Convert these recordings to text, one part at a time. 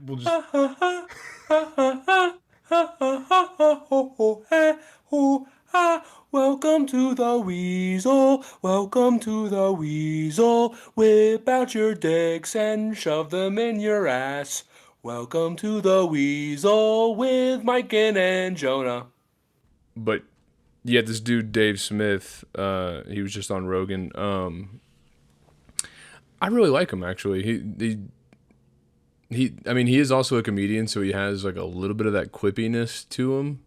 we'll just. Welcome to the Weasel. Welcome to the Weasel. Whip out your dicks and shove them in your ass. Welcome to the Weasel with Mike and Jonah. But yeah, this dude Dave Smith, he was just on Rogan. I really like him actually. I mean, he is also a comedian, so he has like a little bit of that quippiness to him.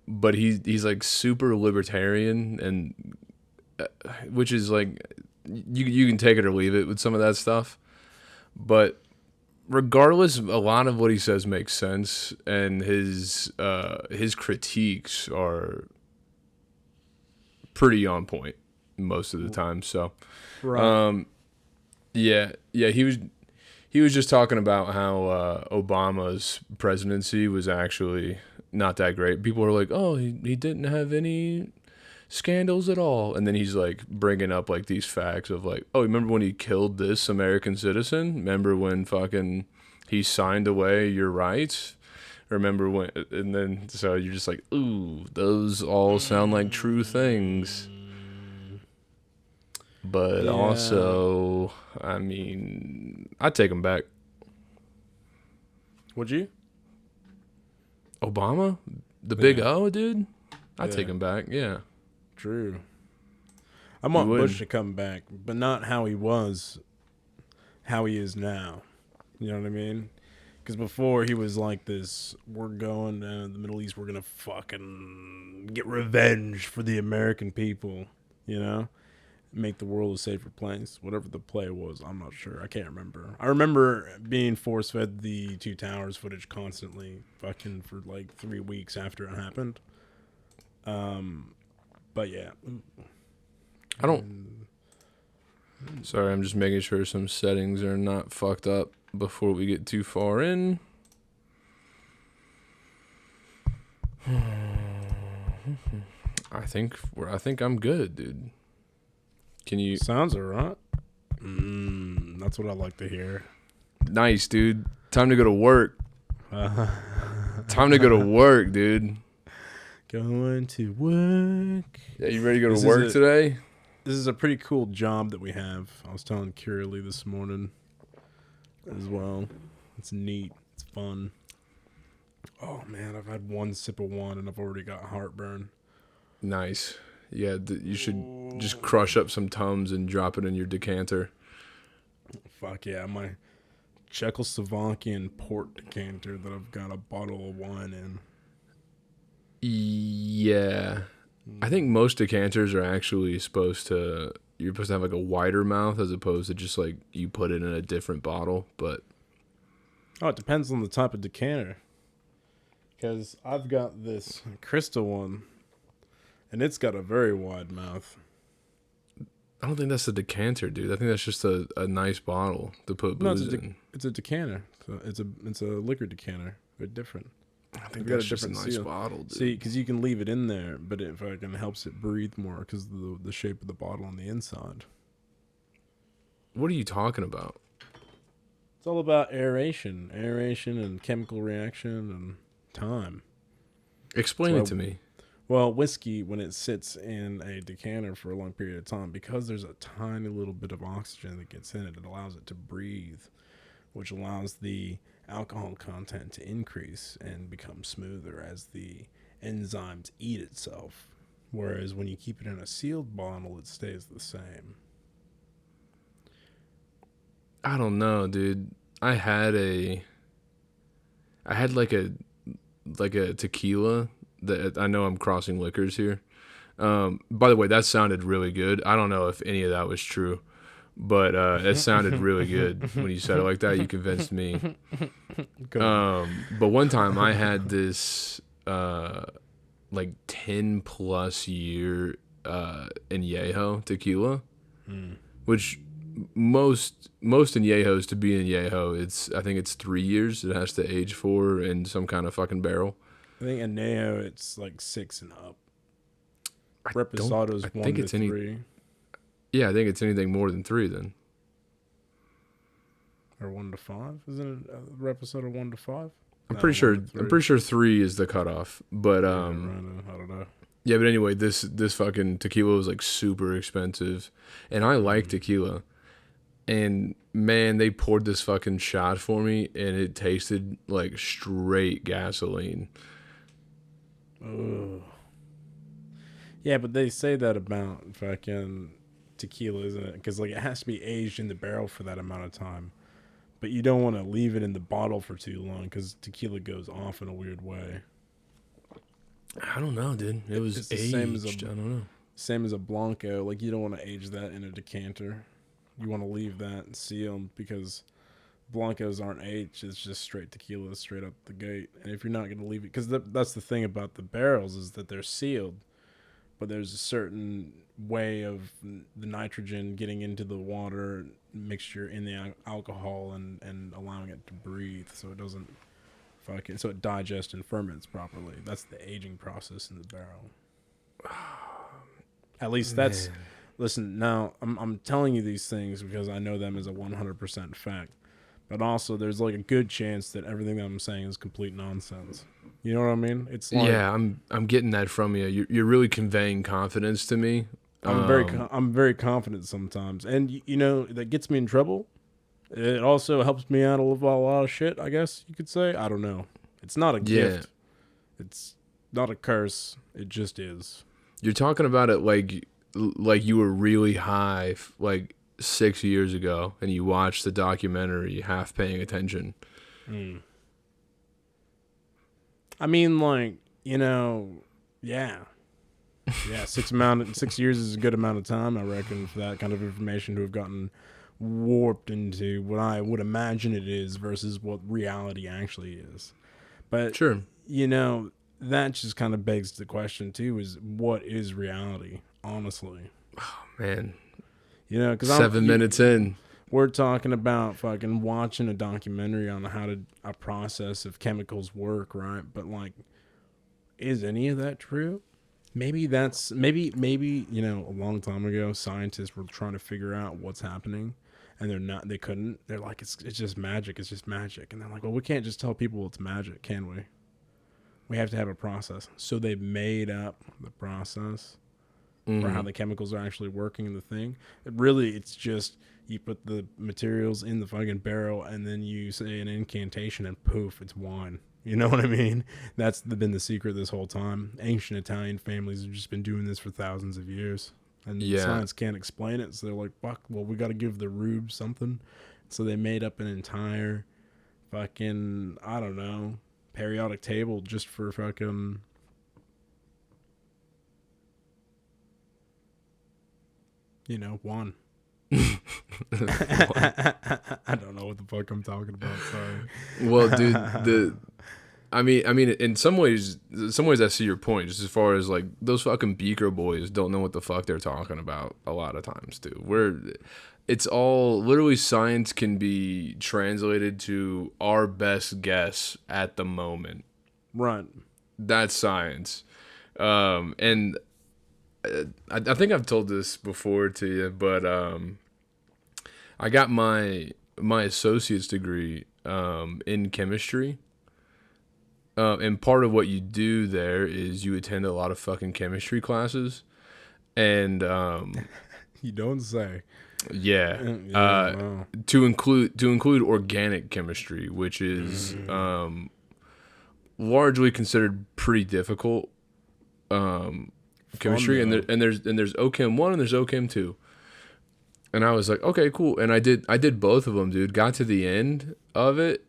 But he's like super libertarian, and which is like you can take it or leave it with some of that stuff. But regardless, a lot of what he says makes sense, and his critiques are pretty on point most of the time. So, Right. yeah, he was just talking about how Obama's presidency was actually not that great. People were like, "Oh, he didn't have any scandals at all," and then he's like bringing up like these facts of like, "Oh, remember when he killed this American citizen? Remember when fucking he signed away your rights? Remember when?" And then so you're just like, "Ooh, those all sound like true things." But Yeah. also, I mean, I'd take him back. Would you? Obama, the big Yeah. O, dude. I'd take Yeah. him back. Yeah, True. I you want Bush wouldn't. to come back, but not how he was, how he is now. You know what I mean? Because before he was like this, we're going to the Middle East, we're going to fucking get revenge for the American people, you know? Make the world a safer place. Whatever the play was, I'm not sure. I can't remember. I remember being force fed the Two Towers footage constantly, fucking for like 3 weeks after it happened. But yeah. I don't. Sorry, I'm just making sure some settings are not fucked up before we get too far in. I think I'm good, dude. Can you? Sounds alright. That's what I like to hear. Nice, dude. Time to go to work. Time to go to work, dude. Going to work. Yeah, you ready to go This to is work a today? this is a pretty cool job that we have. I was telling Kiralee this morning as well. It's neat. It's fun. Oh man, I've had one sip of wine and I've already got heartburn. Nice. Yeah, you should just crush up some Tums and drop it in your decanter. Fuck yeah, my Czechoslovakian port decanter that I've got a bottle of wine in. Yeah. I think most decanters are actually you're supposed to have like a wider mouth as opposed to just like you put it in a different bottle. But Oh, it depends on the type of decanter. Because I've got this crystal one, and it's got a very wide mouth. I don't think that's a decanter, dude. I think that's just a nice bottle to put No, booze in. it's a decanter. It's a liquor decanter. They're different. I think They've got a that's just a different nice seal. bottle, dude. See, because you can leave it in there, but it fucking helps it breathe more because of the shape of the bottle on the inside. What are you talking about? It's all about aeration, and chemical reaction and time. Explain So it to me. well, whiskey, when it sits in a decanter for a long period of time, because there's a tiny little bit of oxygen that gets in it, it allows it to breathe, which allows the alcohol content to increase and become smoother as the enzymes eat itself. Whereas when you keep it in a sealed bottle, it stays the same. I don't know, dude. I had like a tequila that I know I'm crossing liquors here. By the way, that sounded really good. I don't know if any of that was true, but it sounded really good when you said it like that. You convinced me. Good. But one time I had this like 10 plus year añejo tequila, which most añejos to be añejo, I think it's 3 years it has to age for in some kind of fucking barrel. I think in Neo it's like 6 and up. I don't. Reposado's I one think to it's any. three. Yeah, I think it's anything more than 3 then. or 1 to 5. Isn't it a episode of 1 to 5? I'm No, pretty sure. 1 to 3. I'm pretty sure 3 is the cutoff. But Yeah, I don't know. yeah. But anyway, this fucking tequila was like super expensive, and I like tequila. And man, they poured this fucking shot for me, and it tasted like straight gasoline. Ugh. Yeah, but they say that about fucking tequila, isn't it? Because like it has to be aged in the barrel for that amount of time, but you don't want to leave it in the bottle for too long because tequila goes off in a weird way. I don't know, dude. It was It's the aged. same as I don't know. Same as a Blanco. Like you don't want to age that in a decanter. You want to leave that sealed because Blancos aren't aged. It's just straight tequila, straight up the gate. And if you're not going to leave it, because that's the thing about the barrels is that they're sealed, but there's a certain way of the nitrogen getting into the water mixture in the alcohol and allowing it to breathe, so it doesn't so it digests and ferments properly. That's the aging process in the barrel. At least that's. Man. Listen, now I'm telling you these things because I know them as a 100% fact, but also there's like a good chance that everything that I'm saying is complete nonsense. You know what I mean? It's like, Yeah, I'm getting that from you. You're really conveying confidence to me. I'm very confident sometimes, and you know that gets me in trouble. It also helps me out a lot of shit, I guess you could say. I don't know. It's not a gift. It's not a curse. It just is. You're talking about it like you were really high like 6 years ago, and you watched the documentary half paying attention. I mean, like, you know, yeah. 6 years is a good amount of time, I reckon, for that kind of information to have gotten warped into what I would imagine it is versus what reality actually is. But, Sure. you know, that just kind of begs the question, too, is what is reality, honestly? Oh, man. You know, because 7 minutes in. We're talking about fucking watching a documentary on how a process of chemicals work, right? But, like, is any of that true? Maybe, you know, a long time ago, scientists were trying to figure out what's happening, and they couldn't. They're like, it's just magic. It's just magic. And they're like, well, we can't just tell people it's magic, can we? We have to have a process. So they made up the process for how the chemicals are actually working in the thing. It's just you put the materials in the fucking barrel and then you say an incantation and poof, it's wine. You know what I mean? That's been the secret this whole time. Ancient Italian families have just been doing this for thousands of years. And science can't explain it. So they're like, fuck, well, we got to give the rube something. So they made up an entire fucking, I don't know, periodic table just for fucking... You know, one. I don't know what the fuck I'm talking about. Sorry. Well, dude, I mean, in some ways, I see your point. Just as far as like those fucking Beaker boys don't know what the fuck they're talking about a lot of times, too. It's all literally science can be translated to our best guess at the moment. Right. That's science, and. I think I've told this before to you, but I got my associate's degree in chemistry, and part of what you do there is you attend a lot of fucking chemistry classes, and you don't say. Yeah, to include organic chemistry, which is largely considered pretty difficult. Chemistry, and there's OChem 1 and there's OChem 2, and I was like, okay, cool, and I did both of them, dude. Got to the end of it,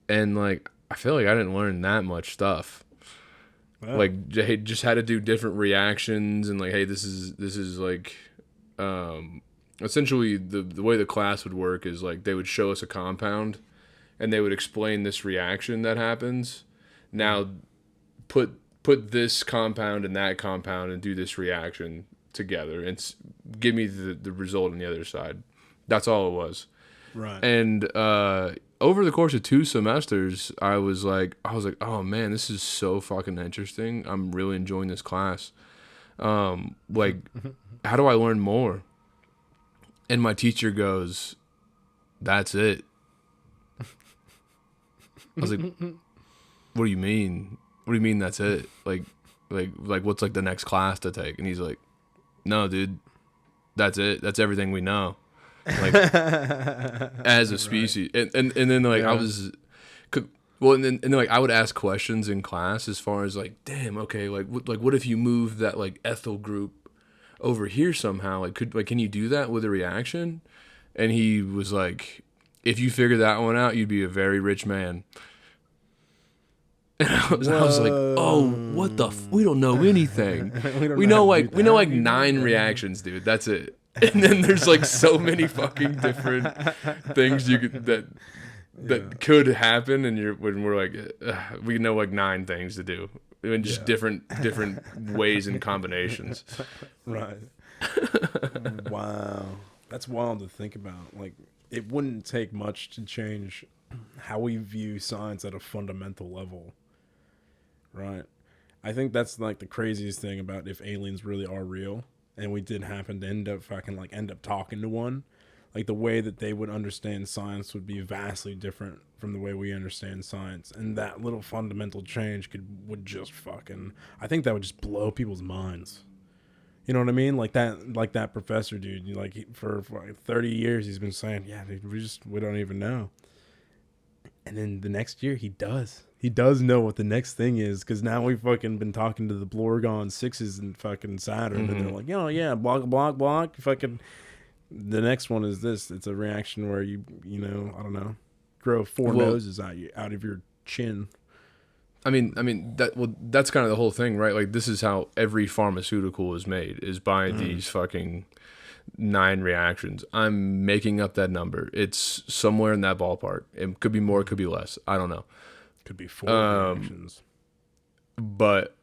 and like I feel like I didn't learn that much stuff. Wow. Like, hey, just had to do different reactions, and like, hey, this is like, essentially the way the class would work is like they would show us a compound, and they would explain this reaction that happens. Now, put this compound and that compound and do this reaction together and give me the result on the other side. That's all it was. Right. And over the course of 2 semesters, I was like, oh man, this is so fucking interesting. I'm really enjoying this class. Like, how do I learn more? And my teacher goes, that's it. I was like, what do you mean? What do you mean that's it? Like what's like the next class to take? And he's like, no, dude, that's it. That's everything we know. Like as a species. And then like I was, well, and then like I would ask questions in class as far as like, damn, okay, like what if you move that like ethyl group over here somehow? Like can you do that with a reaction? And he was like, if you figure that one out, you'd be a very rich man. And I was like, oh, what the? We don't know anything. we know like 9 reactions, dude. That's it. And then there's like so many fucking different things you could that could happen, and when we're like, we know like 9 things to do, and just different ways and combinations. Right. Wow, that's wild to think about. Like, it wouldn't take much to change how we view science at a fundamental level. Right. I think that's like the craziest thing about if aliens really are real, and we did happen to end up talking to one. Like, the way that they would understand science would be vastly different from the way we understand science. And that little fundamental change would just fucking, I think that would just blow people's minds. You know what I mean? Like that professor dude, for like 30 years he's been saying, yeah, dude, we don't even know. And then the next year he does know what the next thing is, because now we've fucking been talking to the Blorgon 6s and fucking Saturn, and they're like, yeah, block, fucking. The next one is this. It's a reaction where you I don't know, grow 4 noses out of your chin. I mean that's kind of the whole thing, right? Like, this is how every pharmaceutical is made, is by these fucking 9 reactions. I'm making up that number. It's somewhere in that ballpark. It could be more, it could be less. I don't know. Could be 4 reactions. But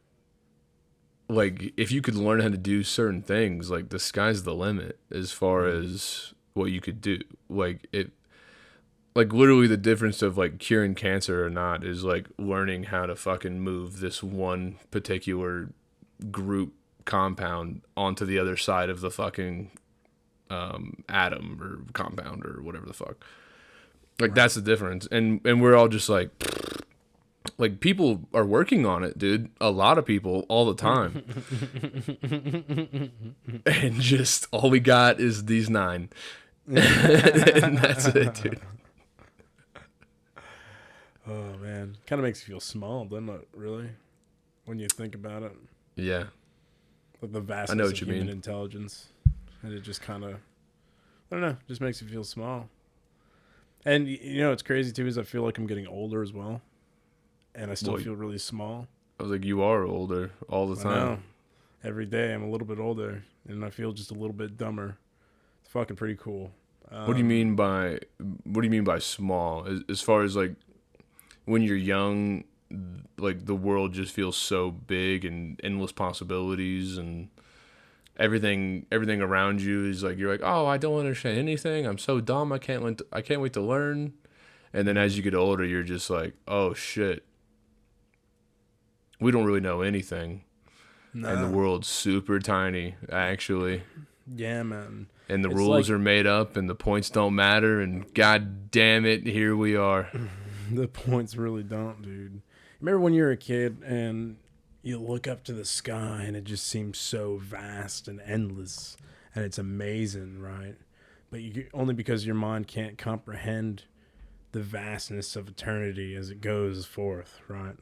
like, if you could learn how to do certain things, like, the sky's the limit as far as what you could do. Like, literally the difference of like curing cancer or not is like learning how to fucking move this one particular group compound onto the other side of the fucking atom or compound or whatever the fuck. Like, that's the difference. And we're all just like people are working on it, dude. A lot of people all the time. And just all we got is these 9. And that's it, dude. Oh, man. Kind of makes you feel small, doesn't it, really? When you think about it. Yeah. Like the vastness of human intelligence. And it just kind of, I don't know, just makes you feel small. And, what's crazy, too, is I feel like I'm getting older as well. And I still feel really small. I was like, you are older all the time. I know. Every day I'm a little bit older, and I feel just a little bit dumber. It's fucking pretty cool. What do you mean by small? As far as like when you're young, like the world just feels so big and endless possibilities, and everything around you is like, you're like, oh, I don't understand anything. I'm so dumb. I can't wait to learn. And then as you get older, you're just like, oh shit, we don't really know anything. No. And the world's super tiny, actually. Yeah, man. And the rules are made up, and the points don't matter, and god damn it, here we are. The points really don't, dude. Remember when you were a kid and you look up to the sky and it just seems so vast and endless, and it's amazing, right? But only because your mind can't comprehend the vastness of eternity as it goes forth, right?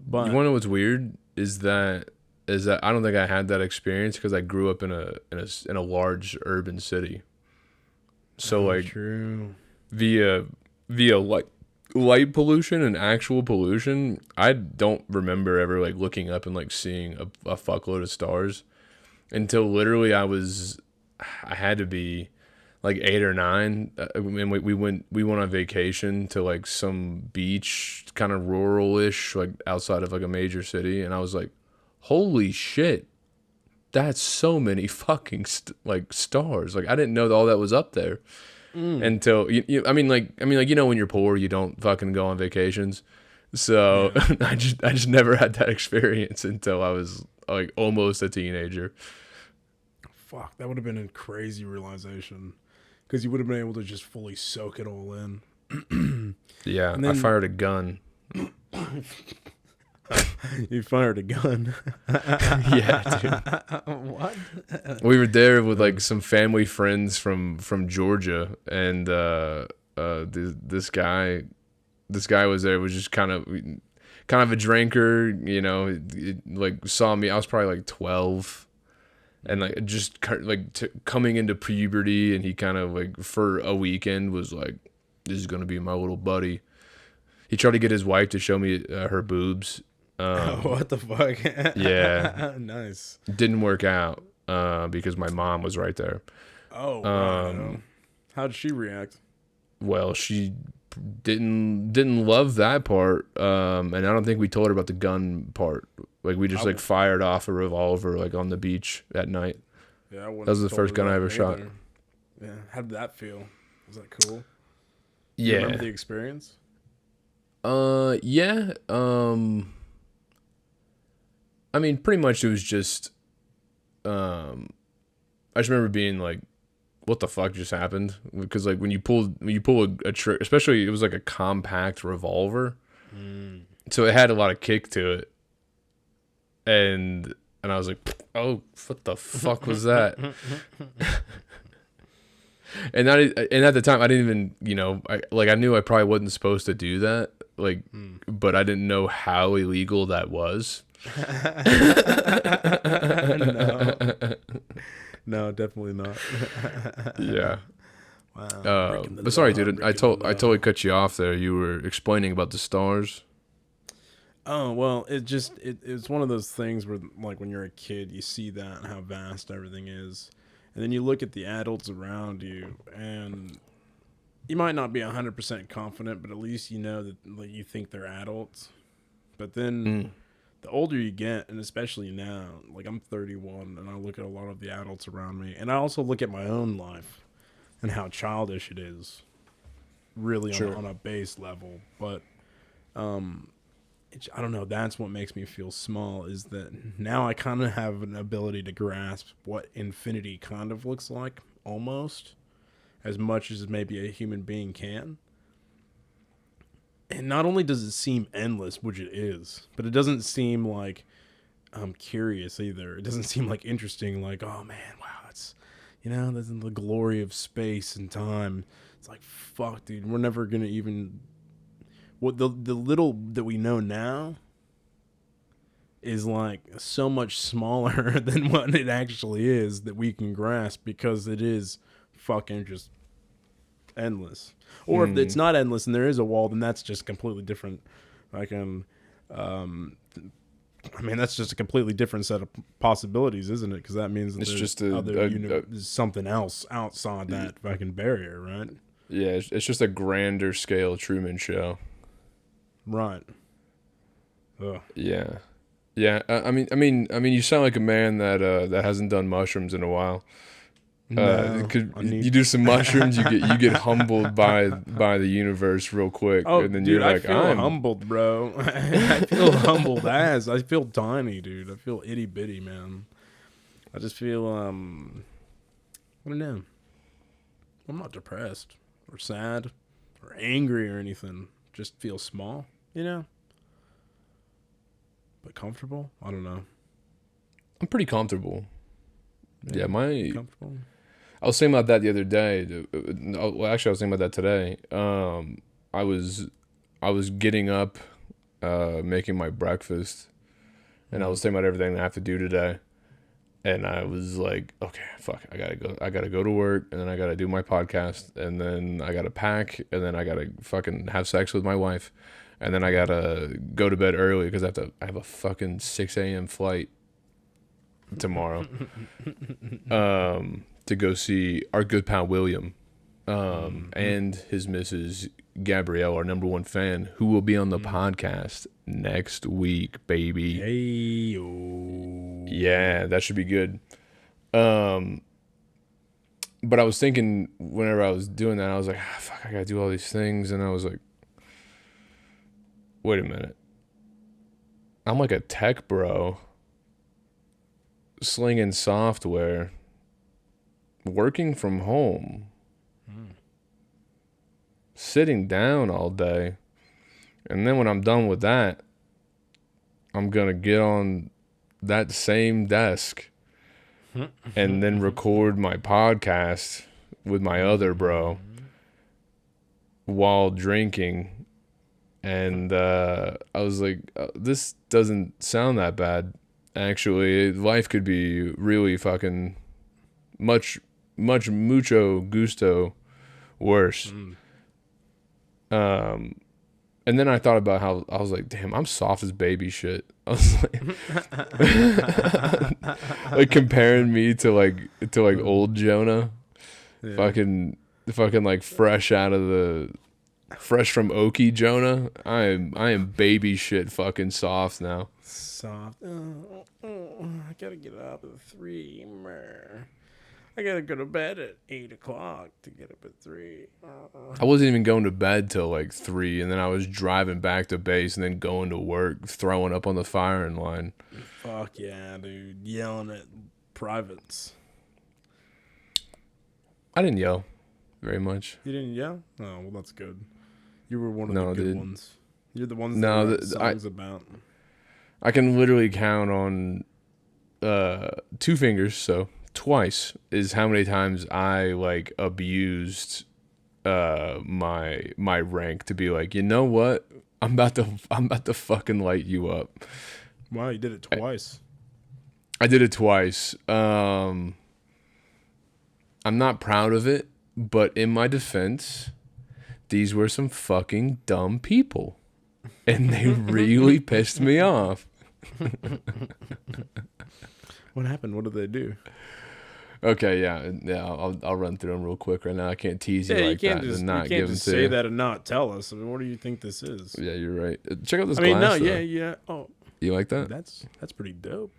But you want to know what's weird is that I don't think I had that experience because I grew up in a large urban city. So like true. via light pollution and actual pollution, I don't remember ever like looking up and like seeing a fuckload of stars until literally I had to be like 8 or 9, and we went on vacation to like some beach, kind of rural-ish, like outside of like a major city, and I was like, holy shit, that's so many fucking like stars. Like, I didn't know all that was up there until I mean like when you're poor, you don't fucking go on vacations. So yeah. I just never had that experience until I was like almost a teenager. Fuck, that would have been a crazy realization, because you would have been able to just fully soak it all in. Yeah, And I then fired a gun. you fired a gun. Yeah, dude. What? We were there with like some family friends from Georgia, and this guy was there. Was just kind of a drinker, you know. Like saw me. I was probably like 12, and like just coming into puberty, and he kind of like for a weekend was like, "This is gonna be my little buddy." He tried to get his wife to show me her boobs. What the fuck? Yeah. Nice. Didn't work out because my mom was right there. Oh, wow. How'd she react? Well, she didn't love that part, and I don't think we told her about the gun part. Like we just like fired off a revolver like on the beach at night. Yeah, that was the first gun I ever shot. Yeah, how did that feel? Was that cool? Yeah. You remember the experience? Yeah. I mean, pretty much it was just, I just remember being like, what the fuck just happened? Because like when you pull a trigger, especially it was like a compact revolver. So it had a lot of kick to it. And I was like, oh, what the fuck was that? And at the time I didn't even, you know, I knew I probably wasn't supposed to do that. Like, but I didn't know how illegal that was. No, definitely not. Yeah. Wow. But sorry, dude. I totally cut you off there. You were explaining about the stars. Oh, well, it's one of those things where like when you're a kid, you see that and how vast everything is. And then you look at the adults around you, and you might not be 100% confident, but at least you know that like, you think they're adults. But then the older you get, and especially now, like I'm 31, and I look at a lot of the adults around me, and I also look at my own life and how childish it is, really on a base level. But I don't know. That's what makes me feel small, is that now I kind of have an ability to grasp what infinity kind of looks like, almost, as much as maybe a human being can. And not only does it seem endless, which it is, but it doesn't seem like I'm curious either. It doesn't seem like interesting, like, oh man, wow, it's, you know, that's the glory of space and time. It's like, fuck, dude, we're never going to even... What the little that we know now is like so much smaller than what it actually is that we can grasp, because it is fucking just endless. Or if it's not endless and there is a wall, then that's just completely different. I mean, that's just a completely different set of possibilities, isn't it? Because that means that it's there's just something else outside that fucking barrier, right? Yeah, it's just a grander scale Truman Show. Right. Ugh. Yeah. Yeah. I mean, you sound like a man that hasn't done mushrooms in a while. You do some mushrooms, you get humbled by the universe real quick, and then dude, you're like, I'm humbled, bro. I feel humbled as I feel tiny, dude. I feel itty bitty, man. I just feel I don't know. I'm not depressed or sad or angry or anything. Just feel small, you know. But comfortable. I don't know. I'm pretty comfortable. Yeah, comfortable. I was thinking about that the other day. Well, actually, I was thinking about that today. I was getting up, making my breakfast, and I was thinking about everything I have to do today. And I was like, okay, fuck, I gotta go to work, and then I gotta do my podcast, and then I gotta pack, and then I gotta fucking have sex with my wife, and then I gotta go to bed early because I have a fucking 6 a.m. flight tomorrow. To go see our good pal William, and his Mrs. Gabrielle, our number one fan, who will be on the podcast next week, baby. Hey, yeah, that should be good. But I was thinking whenever I was doing that, I was like, fuck, I gotta do all these things, and I was like, wait a minute, I'm like a tech bro, slinging software, working from home. sitting down all day. And then when I'm done with that, I'm going to get on that same desk and then record my podcast with my other bro while drinking. And I was like, this doesn't sound that bad. Actually, life could be really fucking mucho gusto worse. And then I thought about how I was like, damn, I'm soft as baby shit. I was like comparing me to like old Jonah, fucking like fresh from Okie Jonah. I am baby shit fucking soft now. Soft. I gotta get up at 3. I gotta go to bed at 8 o'clock to get up at 3. I wasn't even going to bed till like 3, and then I was driving back to base and then going to work, throwing up on the firing line. Fuck yeah, dude. Yelling at privates. I didn't yell very much. You didn't yell? Oh, well, that's good. You were one of the good ones. You're the ones that wrote songs about. I can literally count on 2 fingers, so twice is how many times I like abused my rank to be like, you know what? I'm about to fucking light you up. Wow, you did it twice. I did it twice. I'm not proud of it, but in my defense, these were some fucking dumb people. And they really pissed me off. What happened? What did they do? Okay, yeah. I'll run through them real quick right now. I can't tease you like that and not you give can't them just to say you. that and not tell us. I mean, what do you think this is? Yeah, you're right. Check out this I mean, glass. no, though. yeah. Oh, You like that? that's pretty dope.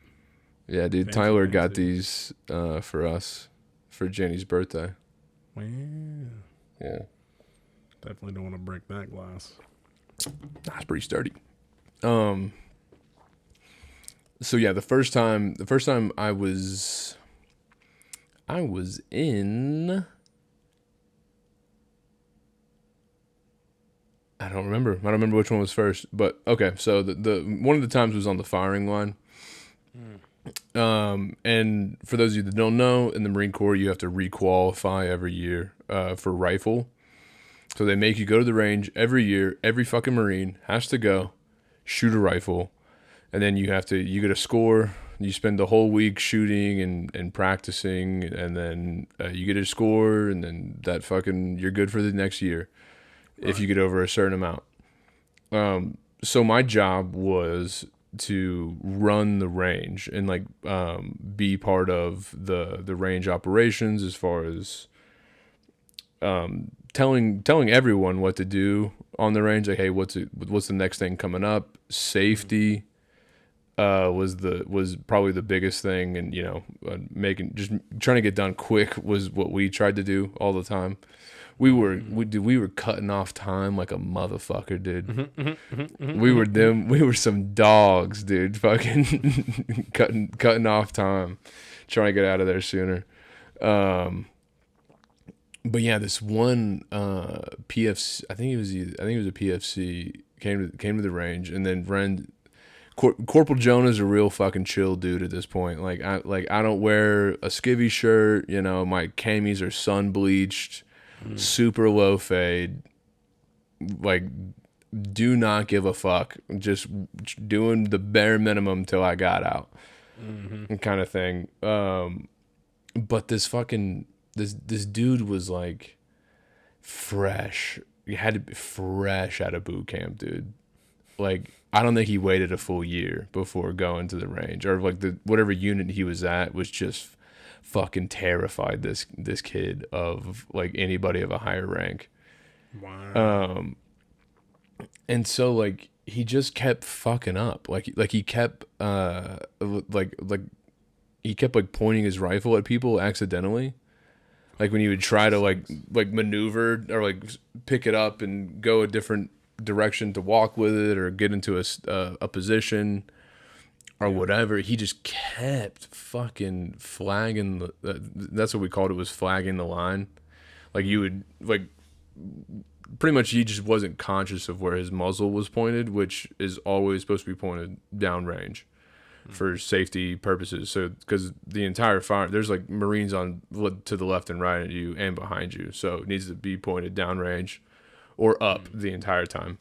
Yeah, dude. Fancy, Tyler got fancy. these for us for Jenny's birthday. Wow. Yeah, Definitely don't want to break that glass. that's pretty sturdy. So yeah, the first time I was in. I don't remember which one was first, but okay. So the one of the times was on the firing line. And for those of you that don't know, in the Marine Corps, you have to requalify every year for rifle. So they make you go to the range every year. Every fucking Marine has to go shoot a rifle, and then you get a score. You spend the whole week shooting and practicing, and then you get a score, and then that fucking you're good for the next year if you get over a certain amount. So my job was to run the range and like be part of the range operations as far as telling everyone what to do on the range, like, hey, what's the next thing coming up. Safety was probably the biggest thing, and just trying to get done quick was what we tried to do all the time. We were cutting off time like a motherfucker, dude. We were some dogs, dude. Fucking cutting off time, trying to get out of there sooner. But yeah, this one PFC, I think it was a PFC, came to the range, and then ran. Corporal Jonah's a real fucking chill dude at this point. I don't wear a skivvy shirt. My camis are sun bleached. Super low fade, like do not give a fuck, just doing the bare minimum till I got out, kind of thing. But this dude was like fresh. He had to be fresh out of boot camp, dude. Like I don't think he waited a full year before going to the range, or like whatever unit he was at was just fucking terrified this kid of like anybody of a higher rank. Wow. And so like he just kept fucking up. Like he kept he kept like pointing his rifle at people accidentally. Like when he would try to like maneuver or like pick it up and go a different direction to walk with it or get into a position or whatever, he just kept fucking flagging that's what we called it, was flagging the line. Like you would like pretty much he just wasn't conscious of where his muzzle was pointed, which is always supposed to be pointed downrange for safety purposes. So because the entire fire, there's like Marines on to the left and right of you and behind you, so it needs to be pointed downrange or up the entire time.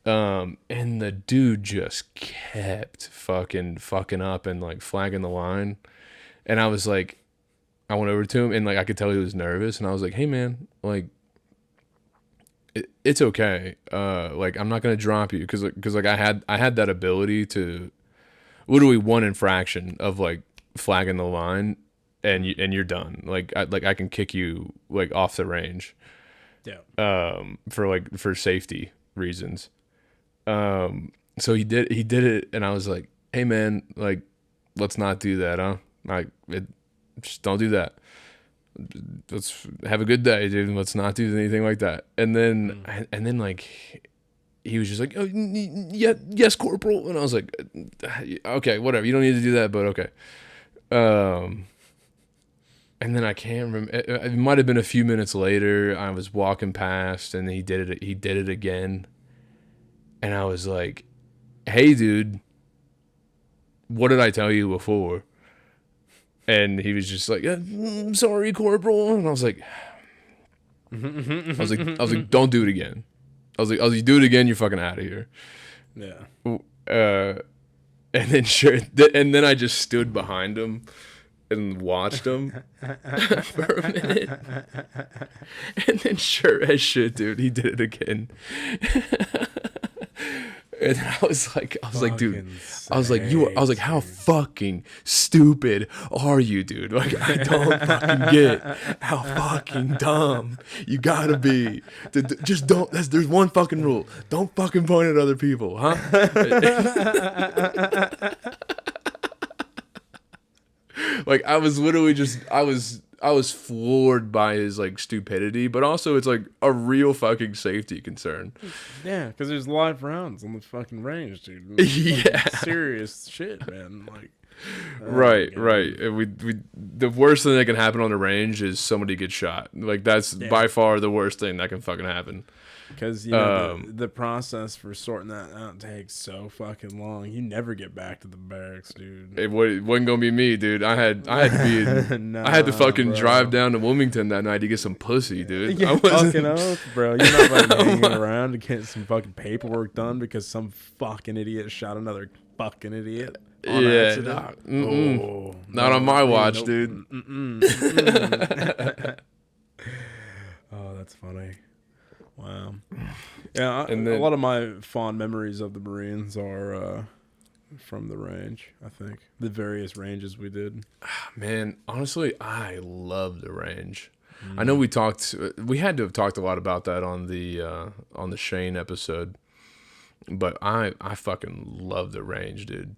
And the dude just kept fucking up and like flagging the line, and I was like, I went over to him and like I could tell he was nervous, and I was like, hey man, like it's okay, like I'm not gonna drop you because like I had that ability to literally one infraction of like flagging the line and you're done. Like I can kick you like off the range. Yeah. For safety reasons. So he did it, and I was like, hey man, like let's not do that, huh? Like just don't do that. Let's have a good day, dude. Let's not do anything like that. And then like he was just like, oh, yeah, yes, Corporal. And I was like, okay, whatever. You don't need to do that, but okay. And then I can't remember. It might have been a few minutes later. I was walking past, and he did it. He did it again. And I was like, hey, dude, what did I tell you before? And he was just like, I'm sorry, Corporal. And I was like, don't do it again. I was like, do it again, you're fucking out of here. Yeah. And then I just stood behind him and watched him for a minute. And then sure as shit, dude, he did it again. And I was like, dude, I was like, how fucking stupid are you, dude? Like, I don't fucking get how fucking dumb you gotta be. Just don't. There's one fucking rule. Don't fucking point at other people, huh? Like, I was literally just, I was floored by his like stupidity, but also it's like a real fucking safety concern. Yeah, because there's live rounds on the fucking range, dude. Yeah, serious shit, man. Like, right. And we the worst thing that can happen on the range is somebody gets shot. Like that's by far the worst thing that can fucking happen. Because you know the process for sorting that out takes so fucking long. You never get back to the barracks, dude. It wasn't gonna be me, dude. I had to be I had to fucking drive down to Wilmington that night to get some pussy, dude. Yeah, fucking oath, bro. You're not like hanging around to get some fucking paperwork done because some fucking idiot shot another fucking idiot. On accident. Not on my watch, dude. Oh, that's funny. Wow. Yeah, and a lot of my fond memories of the Marines are from the range, I think. The various ranges we did. Man, honestly, I love the range. I know we had to have talked a lot about that on the Shane episode, but I fucking love the range, dude.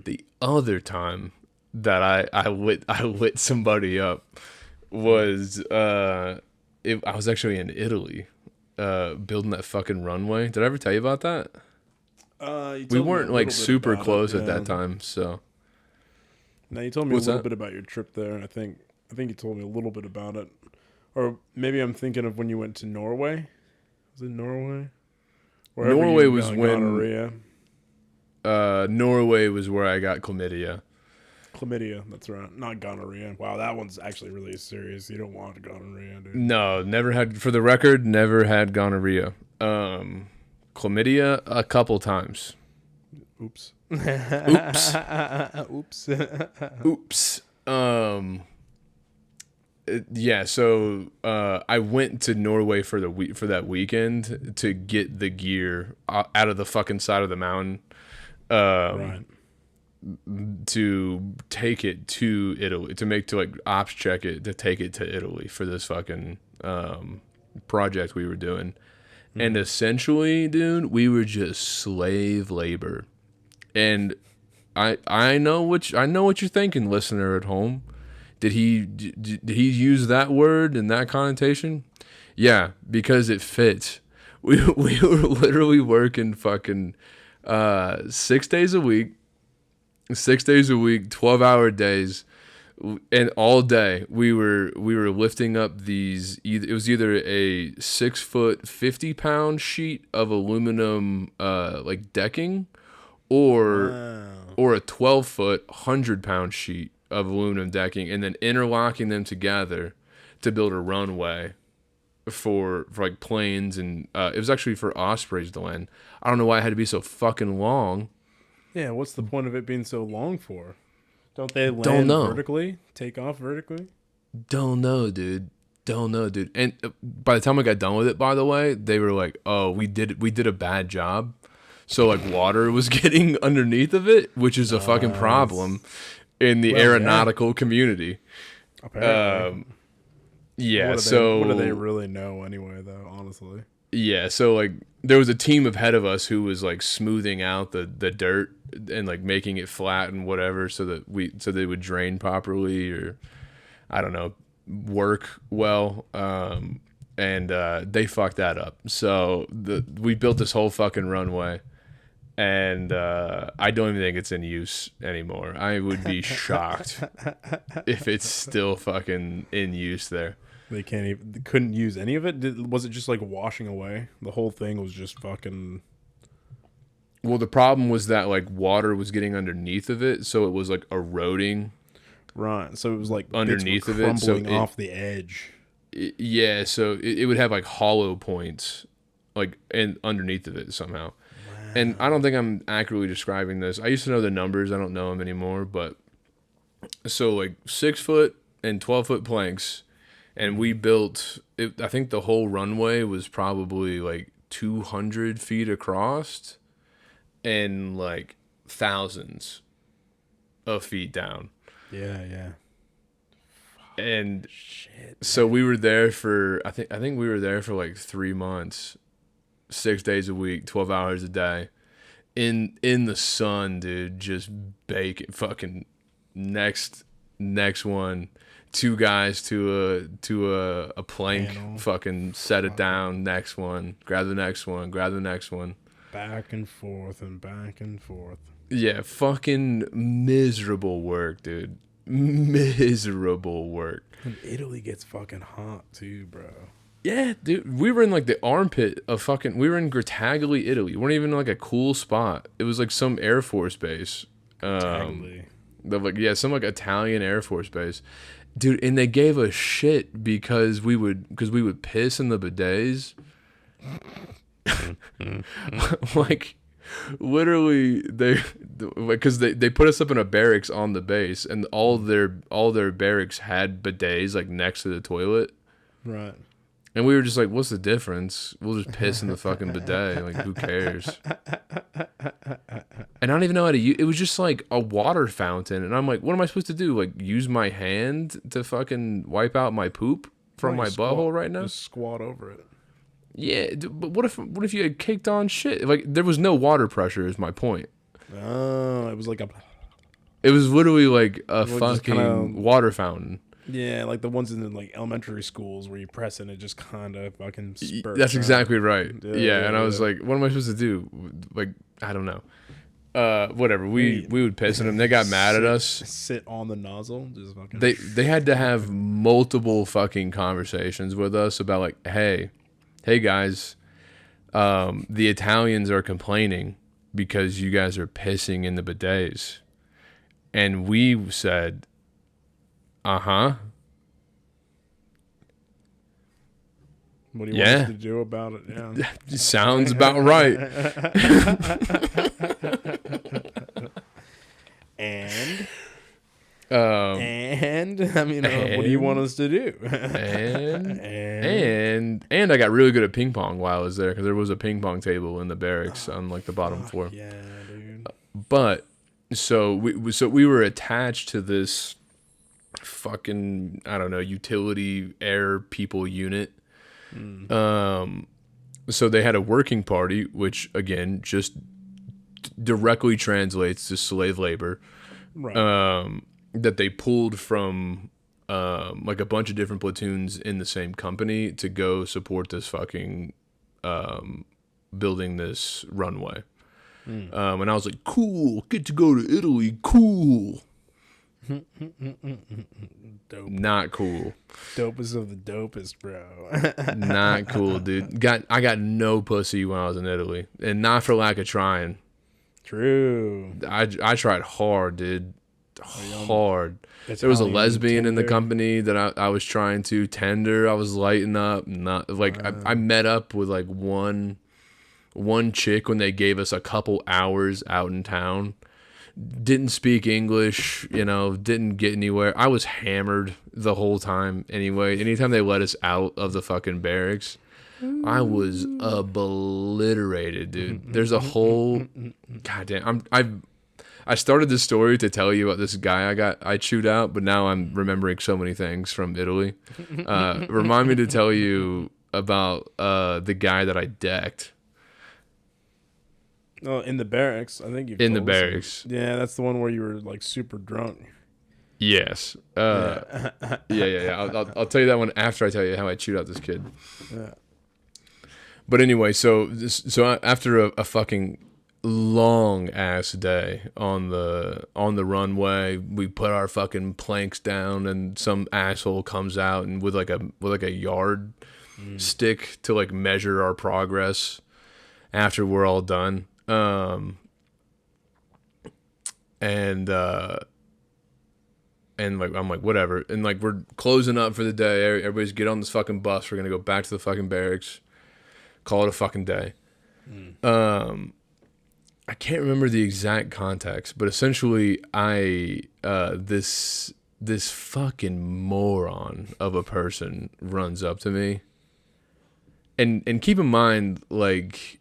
The other time that I lit somebody up was I was actually in Italy. Building that fucking runway. Did I ever tell you about that? We weren't like super close at that time, so. Now you told me a little bit about your trip there. I think you told me a little bit about it, or maybe I'm thinking of when you went to Norway. Was it Norway? Norway was when. Norway was where I got chlamydia. Chlamydia, that's right. Not gonorrhea. Wow, that one's actually really serious. You don't want gonorrhea, dude. No, never had. For the record, never had gonorrhea. Chlamydia a couple times. Oops. Oops. Yeah. So I went to Norway for that weekend to get the gear out of the fucking side of the mountain. Right. To take it to Italy, to like ops check it, to take it to Italy for this fucking project we were doing. And essentially, dude, we were just slave labor. And I know what you're thinking, listener at home. Did he use that word in that connotation? Yeah, because it fits. We were literally working fucking 6 days a week. 6 days a week, 12-hour days, And all day we were lifting up these. It was either a 6 foot 50-pound sheet of aluminum like decking, or Wow. a 12 foot 100-pound sheet of aluminum decking, and then interlocking them together to build a runway for like planes, and it was actually for ospreys to land. I don't know why it had to be so fucking long. Yeah, what's the point of it being so long for? Don't they land Don't know. vertically? Take off vertically? Don't know, dude. And by the time I got done with it, by the way, they were like, "Oh, we did a bad job." So like water was getting underneath of it, which is a fucking problem in the aeronautical community. Apparently. Yeah, what do they really know anyway, though, honestly? Yeah, so like there was a team ahead of us who was like smoothing out the dirt and like making it flat and whatever, so they would drain properly, or I don't know, work well. And they fucked that up. So we built this whole fucking runway, and I don't even think it's in use anymore. I would be shocked if it's still fucking in use there. They couldn't use any of it? Was it just like washing away? The whole thing was just fucking... Well, the problem was that like water was getting underneath of it, so it was like eroding. Right, so it was like underneath of it, so crumbling off the edge. Yeah, so it would have like hollow points, like and underneath of it somehow. Wow. And I don't think I'm accurately describing this. I used to know the numbers. I don't know them anymore. But so like 6 foot and 12 foot planks, and we built it. I think the whole runway was probably like 200 feet across, and like thousands of feet down. Yeah. And shit, so we were there for I think we were there for like 3 months, 6 days a week, 12 hours a day, in the sun, dude, just baking. Fucking next one, 2 guys to a plank, Panel. fucking set it down. Next one, grab the next one, grab the next one. Back and forth and back and forth. Yeah, fucking miserable work, dude. Miserable work. And Italy gets fucking hot too, bro. Yeah, dude. We were in like the armpit of fucking. We were in Grottaglie, Italy. We weren't even in like a cool spot. It was like some Air Force base. Grottaglie. Some like Italian Air Force base, dude. And they gave us shit because we would piss in the bidets. Like, literally, because they put us up in a barracks on the base, and all their barracks had bidets like next to the toilet. Right. And we were just like, what's the difference? We'll just piss in the fucking bidet. Like, who cares? And I don't even know how to use it. Was just like a water fountain. And I'm like, what am I supposed to do? Like, use my hand to fucking wipe out my poop from my butthole right now? Just squat over it. Yeah, but what if you had caked on shit? Like, there was no water pressure is my point. Oh, it was like a... It was literally like a Well, fucking water fountain. Yeah, like the ones in the, like elementary schools where you press and it just kind of fucking spurts. That's out. exactly right. Yeah, and I was yeah. like, what am I supposed to do? Like, I don't know. Whatever. We would piss in them. They got mad at us. Sit on the nozzle. Just fucking... They had to have multiple fucking conversations with us about like, hey guys, the Italians are complaining because you guys are pissing in the bidets. And we said, uh-huh. What do you want us to do about it? Yeah. Sounds about right. And I mean, what do you want us to do? and I got really good at ping pong while I was there, because there was a ping pong table in the barracks on like the bottom floor. Yeah, dude. But so we were attached to this fucking, I don't know, utility air people unit. So they had a working party, which again just directly translates to slave labor. Right. That they pulled from like a bunch of different platoons in the same company to go support this fucking building this runway. And I was like, cool, get to go to Italy, cool. Dope. Not cool. Dopest of the dopest, bro. Not cool, dude. I got no pussy when I was in Italy, and not for lack of trying. True. I tried hard, dude. Hard. There was a Italian lesbian in the Tinder. company that I was trying to tender. I was lighting up. Not like I met up with like one chick when they gave us a couple hours out in town. Didn't speak English, didn't get anywhere. I was hammered the whole time anyway. Anytime they let us out of the fucking barracks, I was obliterated, dude. There's a whole goddamn. I started this story to tell you about this guy I chewed out, but now I'm remembering so many things from Italy. Remind me to tell you about the guy that I decked. Oh, in the barracks. I think you've In the told us barracks. Yeah, that's the one where you were like super drunk. Yes. Yeah. Yeah. I'll tell you that one after I tell you how I chewed out this kid. Yeah. But anyway, so after a fucking long ass day on the runway, we put our fucking planks down, and some asshole comes out and with like a yard stick to like measure our progress after we're all done. And like I'm like whatever, and like we're closing up for the day. Everybody's get on this fucking bus. We're gonna go back to the fucking barracks. Call it a fucking day. I can't remember the exact context, but essentially this fucking moron of a person runs up to me. And keep in mind, like,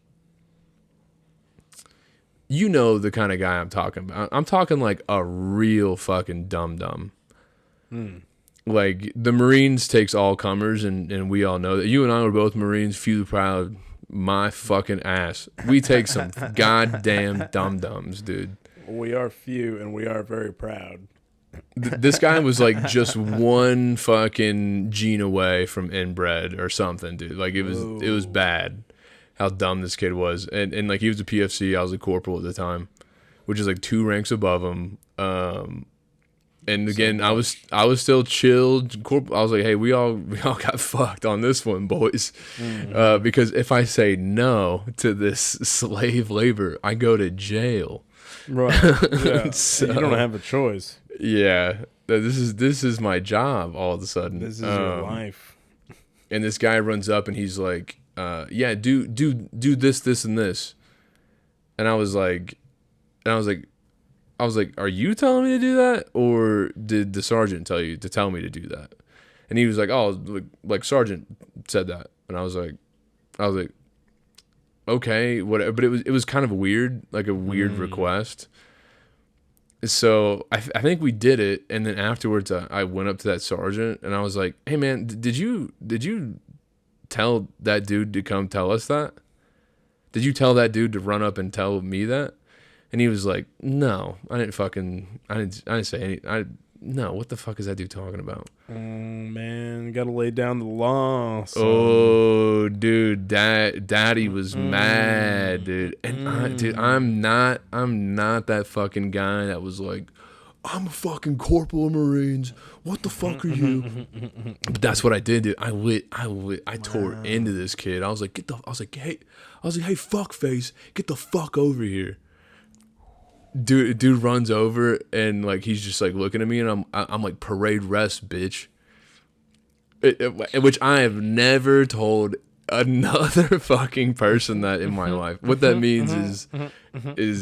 the kind of guy I'm talking about. I'm talking like a real fucking dum-dum. Like, the Marines takes all comers, and we all know that. You and I were both Marines, few proud. My fucking ass. We take some goddamn dum-dums, dude. We are few, and we are very proud. This guy was like just one fucking gene away from inbred or something, dude. Like, it was bad how dumb this kid was. And like, he was a PFC. I was a corporal at the time, which is like 2 ranks above him. And again, I was still chilled. I was like, hey, we all got fucked on this one, boys. Because if I say no to this slave labor, I go to jail. Right. Yeah. So, you don't have a choice. Yeah. This is my job all of a sudden. This is your life. And this guy runs up and he's like, yeah, do this, and this. And I was like, are you telling me to do that, or did the sergeant tell you to tell me to do that? And he was like, oh, like sergeant said that. And I was like, okay, whatever. But it was kind of weird, like a weird request. So I think we did it, and then afterwards I went up to that sergeant and I was like, hey man, did you tell that dude to come tell us that? Did you tell that dude to run up and tell me that? And he was like, no, I didn't say anything. No, what the fuck is that dude talking about? Oh, man, gotta lay down the law. Son. Oh, dude, daddy was mad, dude. And dude, I'm not that fucking guy that was like, I'm a fucking corporal of Marines. What the fuck are you? But that's what I did, dude. I tore into this kid. I was like, hey, fuckface, get the fuck over here. Dude runs over and like he's just like looking at me, and I'm like, parade rest, bitch. Which I have never told another fucking person that in my life. What that means is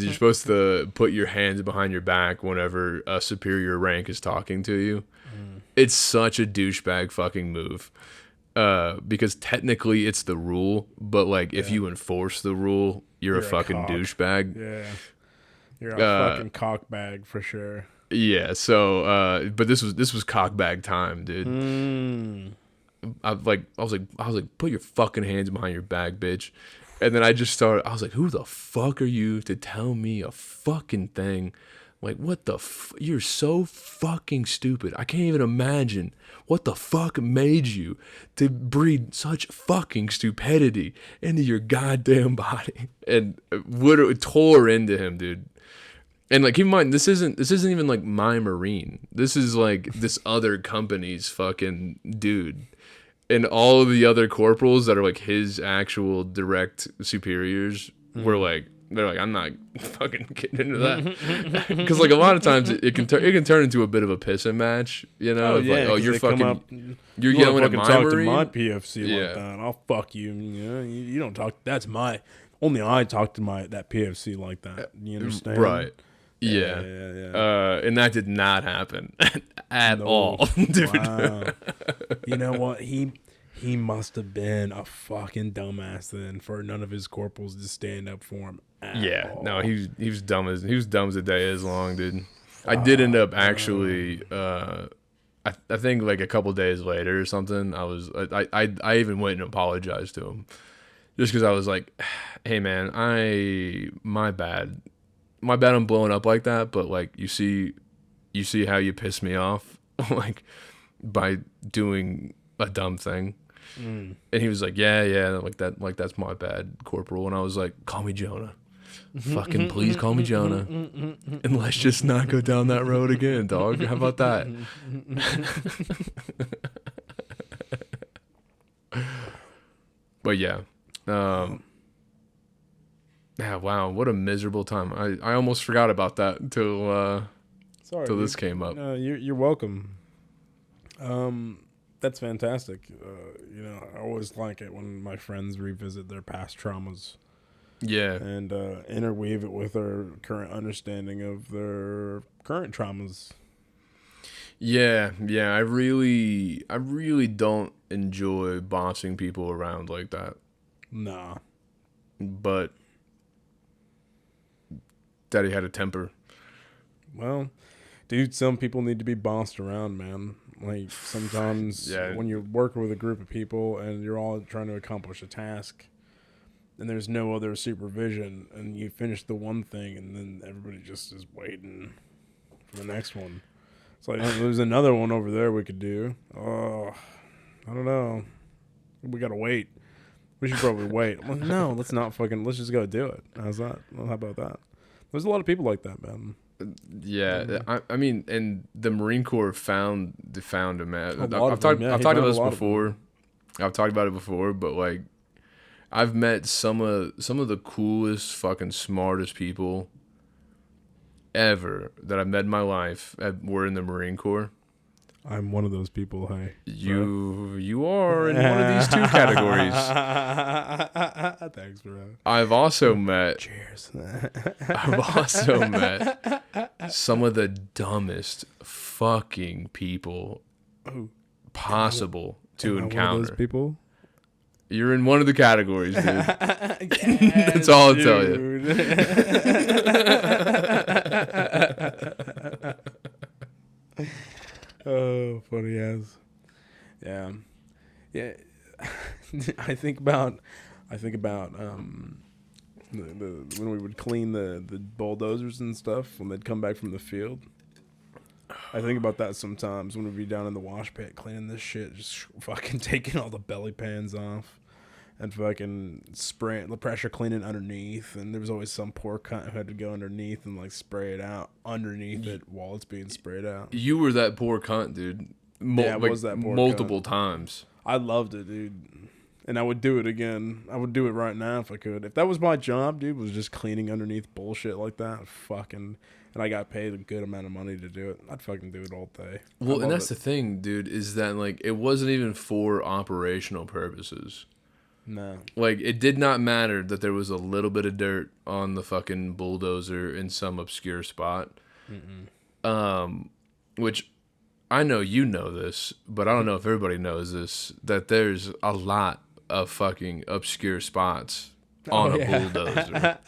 you're supposed to put your hands behind your back whenever a superior rank is talking to you. It's such a douchebag fucking move. Because technically it's the rule, but like if you enforce the rule, you're a fucking douchebag. Yeah. You're a fucking cockbag for sure. Yeah, so but this was cockbag time, dude. I was like, put your fucking hands behind your back, bitch. And then I was like, who the fuck are you to tell me a fucking thing? Like, what the you're so fucking stupid. I can't even imagine what the fuck made you to breed such fucking stupidity into your goddamn body. And tore into him, dude. And like, keep in mind, this isn't even like my Marine. This is like this other company's fucking dude. And all of the other corporals that are like his actual direct superiors were like, they're like, I'm not fucking getting into that. Because like a lot of times it can turn into a bit of a pissing match, you know? You're fucking, you're yelling at my talk Marine. to my PFC like that. I'll fuck you. You know, you don't talk. That's my. Only I talk to that PFC like that. You understand? Right. Yeah. And that did not happen at all, dude. Wow. You know what? He must have been a fucking dumbass then for none of his corporals to stand up for him. No, he was dumb as the day is long, dude. I did end up actually. I think like a couple days later or something. I even went and apologized to him, just because I was like, hey man, my bad. I'm blowing up like that, but like you see how you piss me off like by doing a dumb thing. And he was like, yeah, like that's my bad, Corporal. And I was like, call me Jonah. Fucking please call me Jonah. And let's just not go down that road again, dog. How about that? But yeah. Yeah, wow, what a miserable time. I almost forgot about that until this came up. You're welcome. That's fantastic. You know, I always like it when my friends revisit their past traumas. Yeah. And interweave it with our current understanding of their current traumas. Yeah. I really don't enjoy bossing people around like that. Nah. But Daddy had a temper. Well, dude, some people need to be bossed around, man. Like, sometimes when you're working with a group of people and you're all trying to accomplish a task and there's no other supervision and you finish the one thing and then everybody just is waiting for the next one. It's like, there's another one over there we could do. Oh, I don't know. We got to wait. We should probably wait. Well, no, let's just go do it. How's that? Well, how about that? There's a lot of people like that, man. Yeah, I mean, and the Marine Corps found him, man. I've talked about this before. I've talked about it before, but like, I've met some of the coolest, fucking smartest people ever that I've met in my life were in the Marine Corps. I'm one of those people. Hey, you are in one of these two categories. Thanks, bro. I've also met. Cheers. I've also met some of the dumbest fucking people possible to encounter. One of those people. You're in one of the categories, dude. That's all I'll tell you. Oh, funny ass. Yeah. I think about when we would clean the bulldozers and stuff when they'd come back from the field. I think about that sometimes when we'd be down in the wash pit cleaning this shit, just fucking taking all the belly pans off and fucking spraying the pressure cleaning underneath. And there was always some poor cunt who had to go underneath and like spray it out underneath it while it's being sprayed out. You were that poor cunt, dude. I was that poor multiple cunt. Times. I loved it, dude. And I would do it again. I would do it right now if I could. If that was my job, dude, was just cleaning underneath bullshit like that, fucking, and I got paid a good amount of money to do it, I'd fucking do it all day. Well, and that's the thing, dude, is that, like, it wasn't even for operational purposes. No. Like, it did not matter that there was a little bit of dirt on the fucking bulldozer in some obscure spot. Which, I know you know this, but I don't know if everybody knows this, that there's a lot of fucking obscure spots on a bulldozer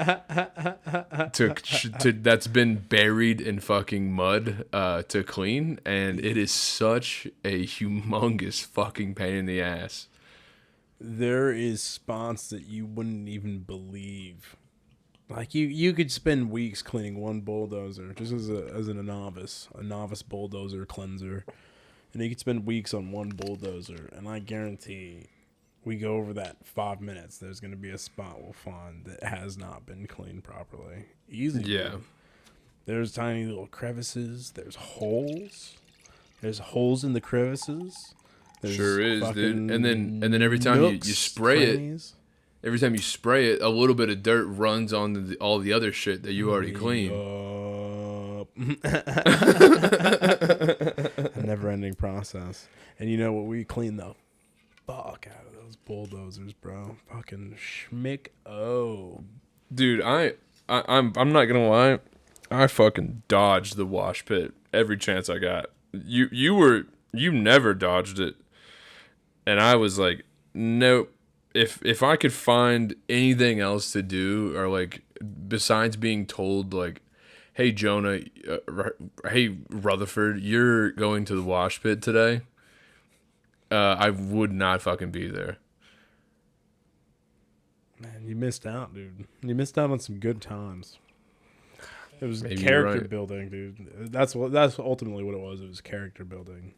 that's been buried in fucking mud to clean, and it is such a humongous fucking pain in the ass. There is spots that you wouldn't even believe. Like you could spend weeks cleaning one bulldozer just as a novice bulldozer cleanser, and you could spend weeks on one bulldozer, and I guarantee we go over that 5 minutes, there's going to be a spot we'll find that has not been cleaned properly. Easy. Yeah. There's tiny little crevices. There's holes. There's holes in the crevices. There's Sure is, dude. And then every time nooks, you spray crannies. every time you spray it, a little bit of dirt runs on all the other shit that you already cleaned. A never-ending process. And you know what? We clean the fuck out of those bulldozers, bro. Fucking schmick. Oh, Dude, I'm not gonna lie. I fucking dodged the wash pit every chance I got. You never dodged it, and I was like, nope. If I could find anything else to do, or like besides being told like, hey Jonah, hey Rutherford, you're going to the wash pit today, I would not fucking be there. man, you missed out, dude. You missed out on some good times. It was Maybe you're character right. building, dude. That's ultimately what it was. It was character building.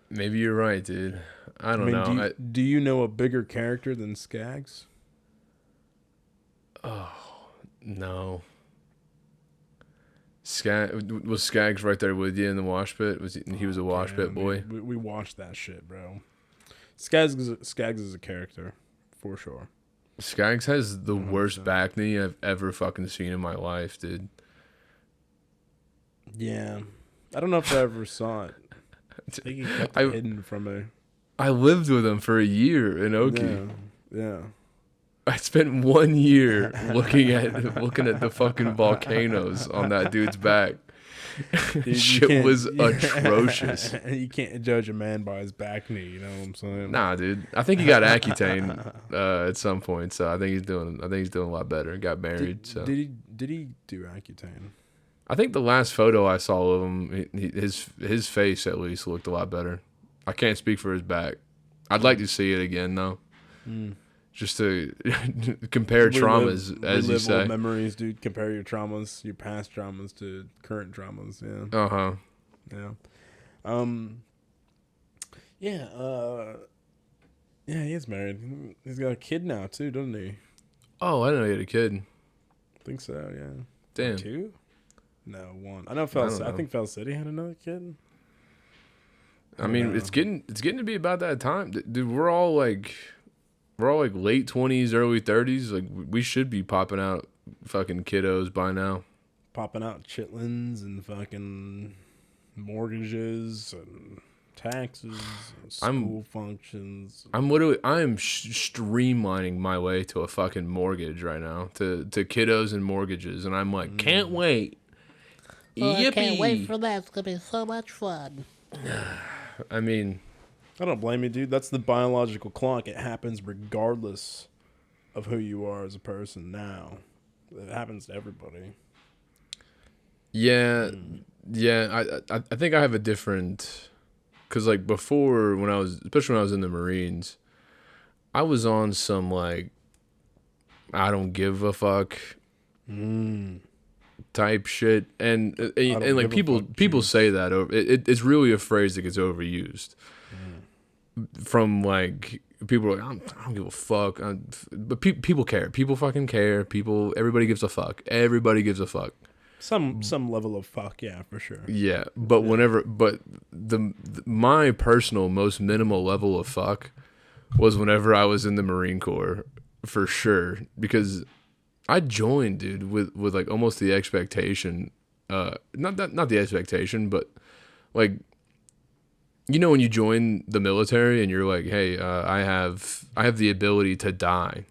Maybe you're right, dude. I don't know. Do you know a bigger character than Skaggs? No. Was Skaggs right there with you in the wash pit? He was a wash pit boy? We watched that shit, bro. Skaggs is a character, for sure. Skaggs has the 100%. worst back knee I've ever fucking seen in my life, dude. Yeah. I don't know if I ever saw it. I think he kept it hidden from me. I lived with him for a year in Oki. Yeah. I spent 1 year looking at the fucking volcanoes on that dude's back. Dude, Shit was atrocious. You can't judge a man by his back knee, you know what I'm saying? Nah, dude. I think he got Accutane at some point, so I think he's doing a lot better. Got married, so. Did he do Accutane? I think the last photo I saw of him, his face at least looked a lot better. I can't speak for his back. I'd like to see it again though, just to compare traumas, as you say. Old memories, dude. Compare your traumas, your past traumas to current traumas. Yeah. Yeah. Yeah, he is married. He's got a kid now too, doesn't he? Oh, I didn't know he had a kid. I think so. Yeah. Damn. Two? No, one. I think Fel City had another kid. I mean, it's getting to be about that time, dude. We're all like late 20s, early 30s. Like we should be popping out fucking kiddos by now. Popping out chitlins and fucking mortgages and taxes, and school functions. I am streamlining my way to a fucking mortgage right now, to kiddos and mortgages, and I'm like, can't wait. Oh, Yippee. I can't wait for that. It's going to be so much fun. I mean, I don't blame you, dude. That's the biological clock. It happens regardless of who you are as a person now. It happens to everybody. yeah. I think I have a different, because like before, especially when I was in the Marines, I was on some like, I don't give a fuck type shit, and like people say that over it's really a phrase that gets overused from like people are like, I don't give a fuck, but people care. People fucking care. Everybody gives a fuck. Everybody gives a fuck. Some level of fuck, yeah, for sure. Yeah, but my personal most minimal level of fuck was whenever I was in the Marine Corps, for sure, because I joined, dude, with like almost the expectation, not the expectation, but like, you know, when you join the military and you're like, hey, I have the ability to die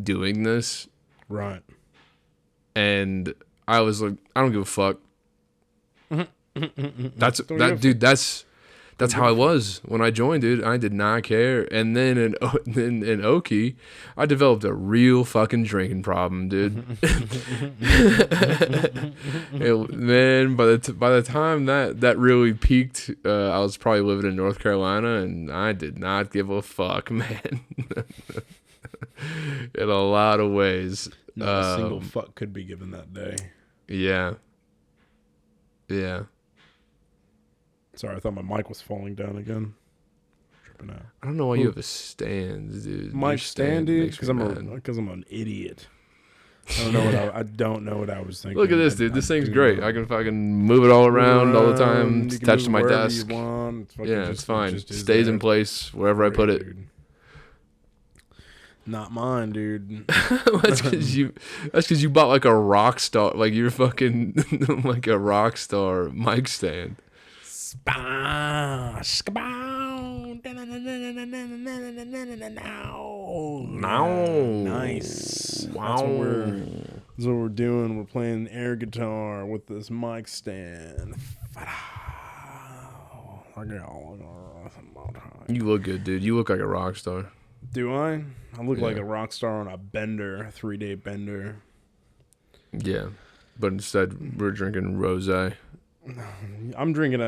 doing this, Right. and I was like, I don't give a fuck. That's how I was when I joined, dude. I did not care. And then in Oki, I developed a real fucking drinking problem, dude. Man, by the time that really peaked, I was probably living in North Carolina, and I did not give a fuck, man. In a lot of ways. Not a single fuck could be given that day. Yeah. Sorry, I thought my mic was falling down again. Tripping out. I don't know why you have a stand, dude. Mic stand, dude? makes me Because mad. I'm an idiot. I don't know what I was thinking. Look at this, dude. This thing's great. not. I can fucking move it all around all the time. You It's can attached to move my wherever desk. You want. Yeah, it's fine. just is Stays in there. place wherever I put it. Dude. Not mine, dude. That's because you bought like a rock star, like you're fucking like a rock star mic stand. Nice. Wow. That's what we're doing. We're playing air guitar with this mic stand. You look good, dude. You look like a rock star. Do I? I look like Yeah. a rock star on a bender, a 3-day bender. Yeah, but instead we're drinking rosé. I'm drinking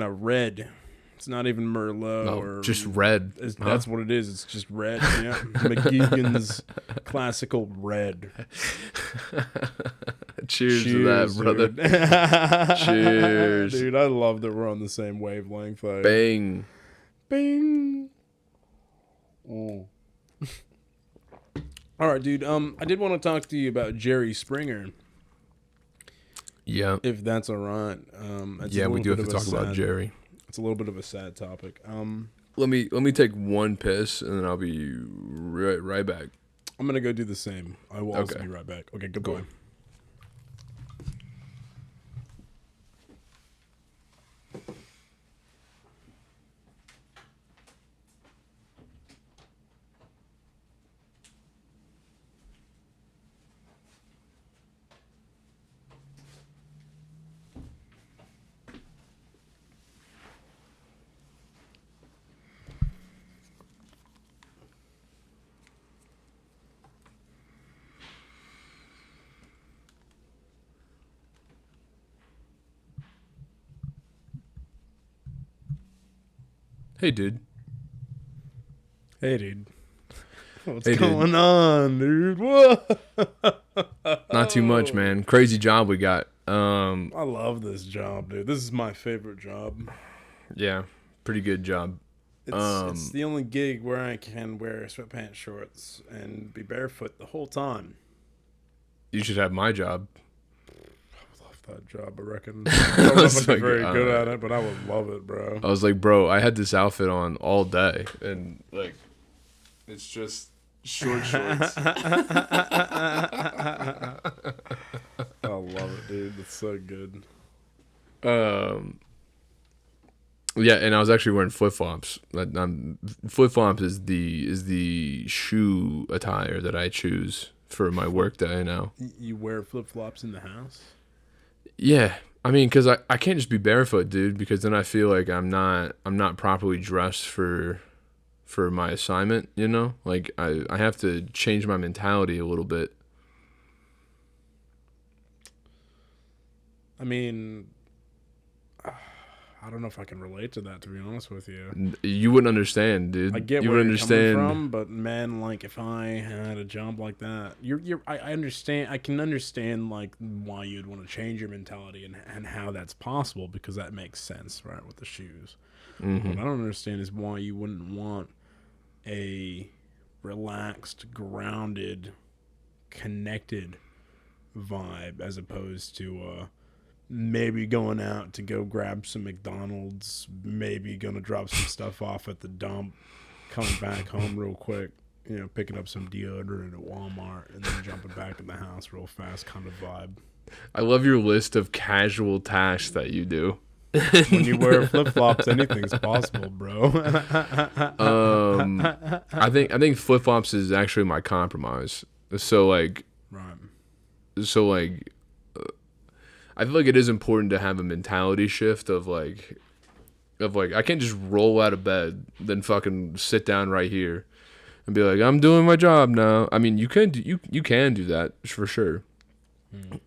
a red. It's not even Merlot No, or just red. That's what it is. It's just red. Yeah, McGeegan's classical red. Cheers to that, brother. Dude. Cheers. Dude. I love that we're on the same wavelength. Like, Bang. bing. All right, dude. I did want to talk to you about Jerry Springer, Yeah. if that's all right. It's a Yeah, we little do have bit to of a talk about sad- Jerry. It's a little bit of a sad topic. Let me take one piss and then I'll be right back. I'm gonna go do the same. I will also Okay. be right back. Okay, goodbye. Cool. Hey, dude. Hey, dude. What's Hey, dude. going on, dude? What? Not too much, man. Crazy job we got. I love this job, dude. This is my favorite job. Yeah, pretty good job. It's the only gig where I can wear sweatpants, shorts, and be barefoot the whole time. You should have my job. I love that job, I reckon. I don't know if I'd be like, very good at it, but I would love it, bro. I was like, bro, I had this outfit on all day, and like, it's just short shorts. I love it, dude. It's so good. Yeah, and I was actually wearing flip flops. Flip flops is the shoe attire that I choose for my work day now. You wear flip-flops in the house? Yeah, I mean, because I can't just be barefoot, dude, because then I feel like I'm not properly dressed for my assignment, you know? Like, I have to change my mentality a little bit. I mean, I don't know if I can relate to that, to be honest with you. You wouldn't understand, dude. I get you where would you're understand. coming from, but man, like if I had a job like that, I understand. I can understand like why you'd want to change your mentality and how that's possible, because that makes sense, right, with the shoes. Mm-hmm. What I don't understand is why you wouldn't want a relaxed, grounded, connected vibe as opposed to maybe going out to go grab some McDonald's, maybe gonna drop some stuff off at the dump, coming back home real quick, you know, picking up some deodorant at Walmart, and then jumping back in the house real fast kind of vibe. I love your list of casual tasks that you do. When you wear flip-flops, anything's possible, bro. I think flip flops is actually my compromise. So like, Right. I feel like it is important to have a mentality shift of like I can't just roll out of bed then fucking sit down right here and be like, I'm doing my job now. I mean, you can do that for sure,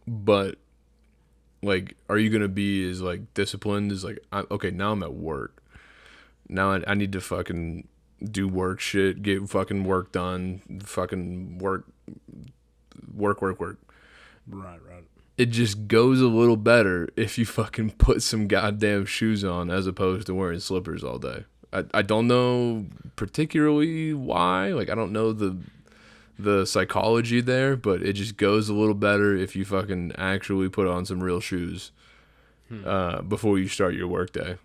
but like, are you gonna be as like disciplined as like, okay, now I'm at work. Now I need to fucking do work shit, get fucking work done, fucking work. Right. It just goes a little better if you fucking put some goddamn shoes on as opposed to wearing slippers all day. I don't know particularly why. Like, I don't know the the psychology there, but it just goes a little better if you fucking actually put on some real shoes before you start your workday.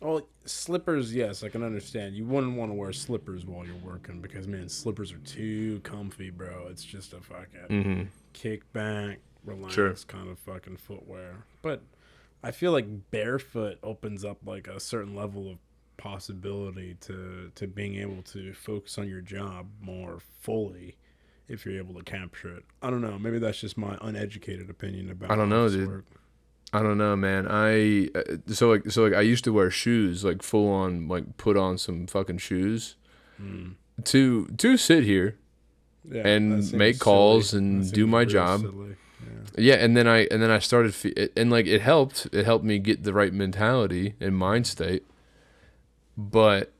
Well, slippers, yes, I can understand. You wouldn't want to wear slippers while you're working because, man, slippers are too comfy, bro. It's just a fucking kick back, relax kind of fucking footwear. But I feel like barefoot opens up like a certain level of possibility to being able to focus on your job more fully if you're able to capture it. I don't know. Maybe that's just my uneducated opinion about I don't know, office dude. work. I don't know, man. So I used to wear shoes, like full on, like put on some fucking shoes to sit here Yeah, and that seems make calls silly. and That do seems my real job. silly. Yeah, and then I started and like it helped me get the right mentality and mind state. But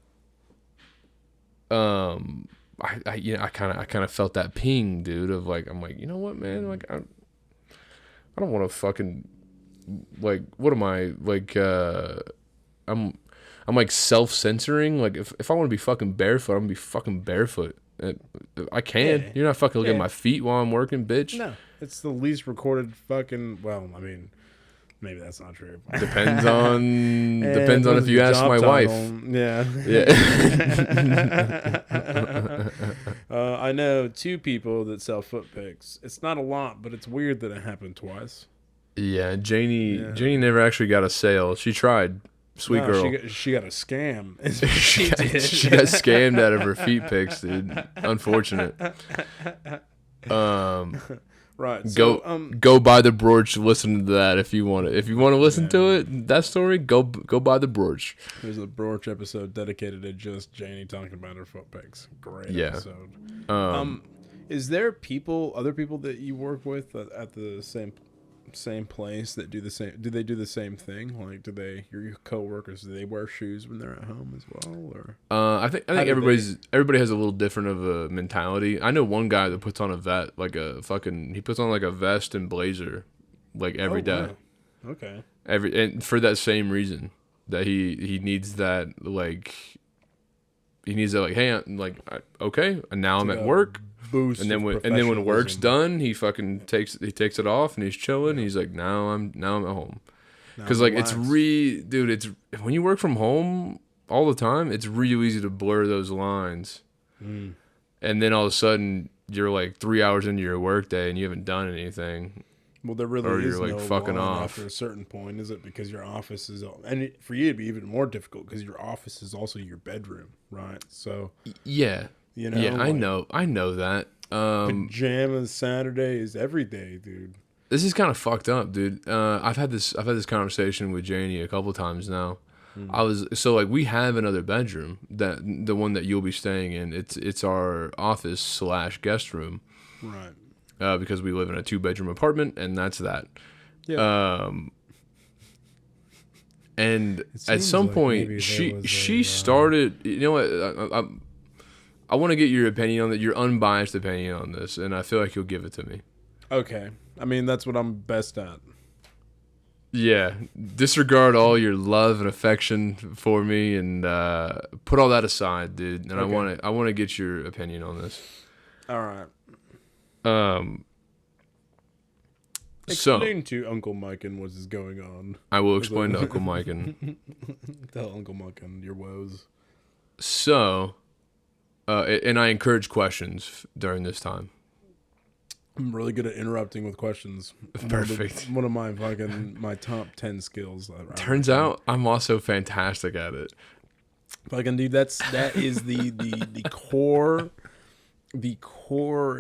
I kind of felt that ping, dude, of like I'm like, you know what, man, like I don't want to fucking like what am I like I'm like self-censoring. Like if I want to be fucking barefoot, I'm gonna be fucking barefoot. I can. Yeah. You're not fucking looking at Yeah. my feet while I'm working, bitch. No, it's the least recorded fucking. Well, I mean, maybe that's not true. Depends on Eh, depends on if you your ask job my wife. title. Yeah. Yeah. I know 2 people that sell foot picks. It's not a lot, but it's weird that it happened twice. Yeah, Janie never actually got a sale. She tried. Sweet No, girl. She got a scam. She got scammed out of her feet pics, dude. Unfortunate. Right. So, Go buy the Brorch. Listen to that if you want to. If you want to listen to it, that story, go buy the Brorch. there's a Brorch episode dedicated to just Janie talking about her foot picks. Great Yeah. episode. Is there other people that you work with at the same place that do the same? Do they do the same thing? Like, your coworkers? Do they wear shoes when they're at home as well? Or I think do everybody has a little different of a mentality. I know one guy that puts on he puts on like a vest and blazer like every day. Wow. Okay. And for that same reason that he needs that like hey okay, and now I'm at work. Boost. And then when work's done, he fucking takes it off and he's chilling. He's like, now I'm at home, because like it's dude, it's when you work from home all the time, it's real easy to blur those lines. And then all of a sudden you're like 3 hours into your workday and you haven't done anything. Well, there really or is you're like no fucking line off after a certain point, is it? Because your office is, for you it'd be even more difficult because your office is also your bedroom, right? So yeah. you know, Yeah, I like, know that. pajamas Saturdays every day, dude. This is kind of fucked up, dude. I've had this conversation with Janie a couple times now. We have another bedroom, that the one that you'll be staying in. It's our office / guest room, Right. because we live in a 2-bedroom apartment, and that's that. Yeah. And at seems some like point, maybe there she was started. You know what? I want to get your opinion on that, your unbiased opinion on this, and I feel like you'll give it to me. Okay. I mean, that's what I'm best at. Yeah, disregard all your love and affection for me, and put all that aside, dude. And Okay. I want to get your opinion on this. All right. So Explain to Uncle Mike and what is going on. I will explain to Uncle Mike and Tell Uncle Mike and your woes. so, and I encourage questions during this time. I'm really good at interrupting with questions. Perfect. One of my top 10 skills. Turns out I'm also fantastic at it. Fucking dude, that is the core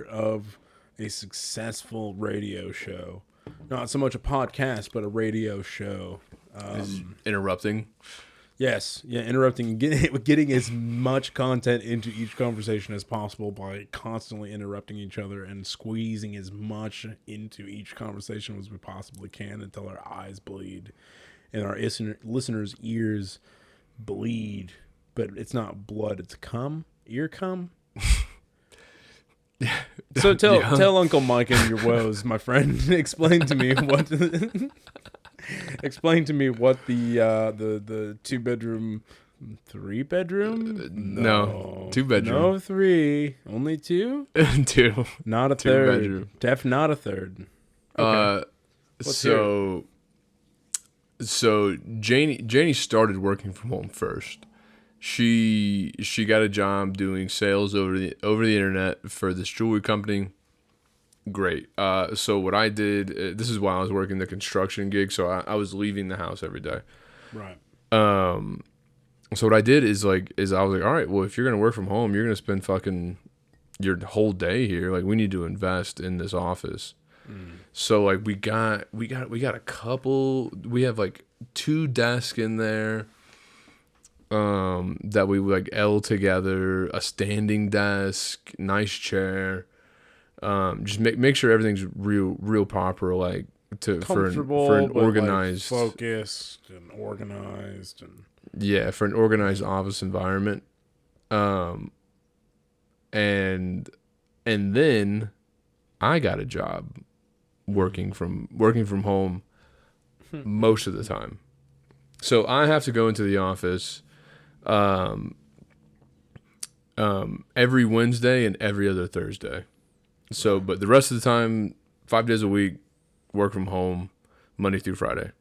of a successful radio show. Not so much a podcast, but a radio show. Interrupting. Yes, yeah, interrupting and getting as much content into each conversation as possible by constantly interrupting each other and squeezing as much into each conversation as we possibly can until our eyes bleed and our listeners' ears bleed. But it's not blood; it's cum, ear cum. So tell Uncle Mike and your woes, my friend. Explain to me what the 2-bedroom 3-bedroom? No, 2-bedroom. No 3. Only 2? 2. Not a 2-bedroom. third. Not a third. Okay. So Janie started working from home first. She got a job doing sales over the internet for this jewelry company. Great. So what I did, this is while I was working the construction gig, so I was leaving the house every day. Right. So what I did is I was like, all right, well, if you're gonna work from home, you're gonna spend fucking your whole day here. Like, we need to invest in this office. So like we got a couple. We have like 2 desks in there. That we like L together, a standing desk, nice chair. Just make sure everything's real proper, like for an organized, like focused and organized, and for an organized office environment. And then I got a job working from home most of the time. So I have to go into the office every Wednesday and every other Thursday. So, but the rest of the time, 5 days a week, work from home, Monday through Friday.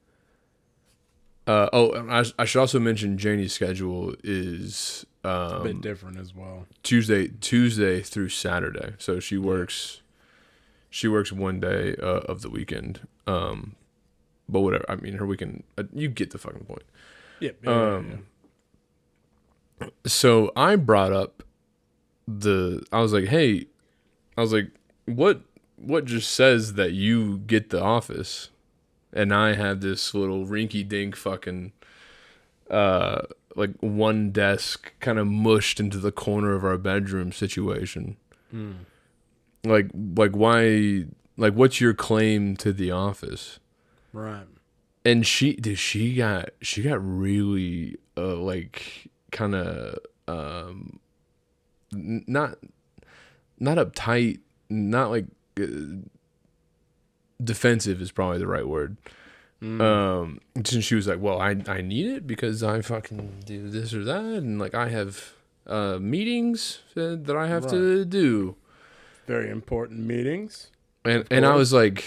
I should also mention Janie's schedule is a bit different as well. Tuesday through Saturday. So she works one day of the weekend. But whatever. I mean, her weekend. You get the fucking point. Yeah. So I brought up I was like, what just says that you get the office, and I have this little rinky dink fucking like one desk kind of mushed into the corner of our bedroom situation. Like why? Like, what's your claim to the office? Right. And she got really like kind of not uptight, not like defensive is probably the right word. Since she was like, well, I need it because I fucking do this or that, and like I have meetings that I have to do, very important meetings. And I was like,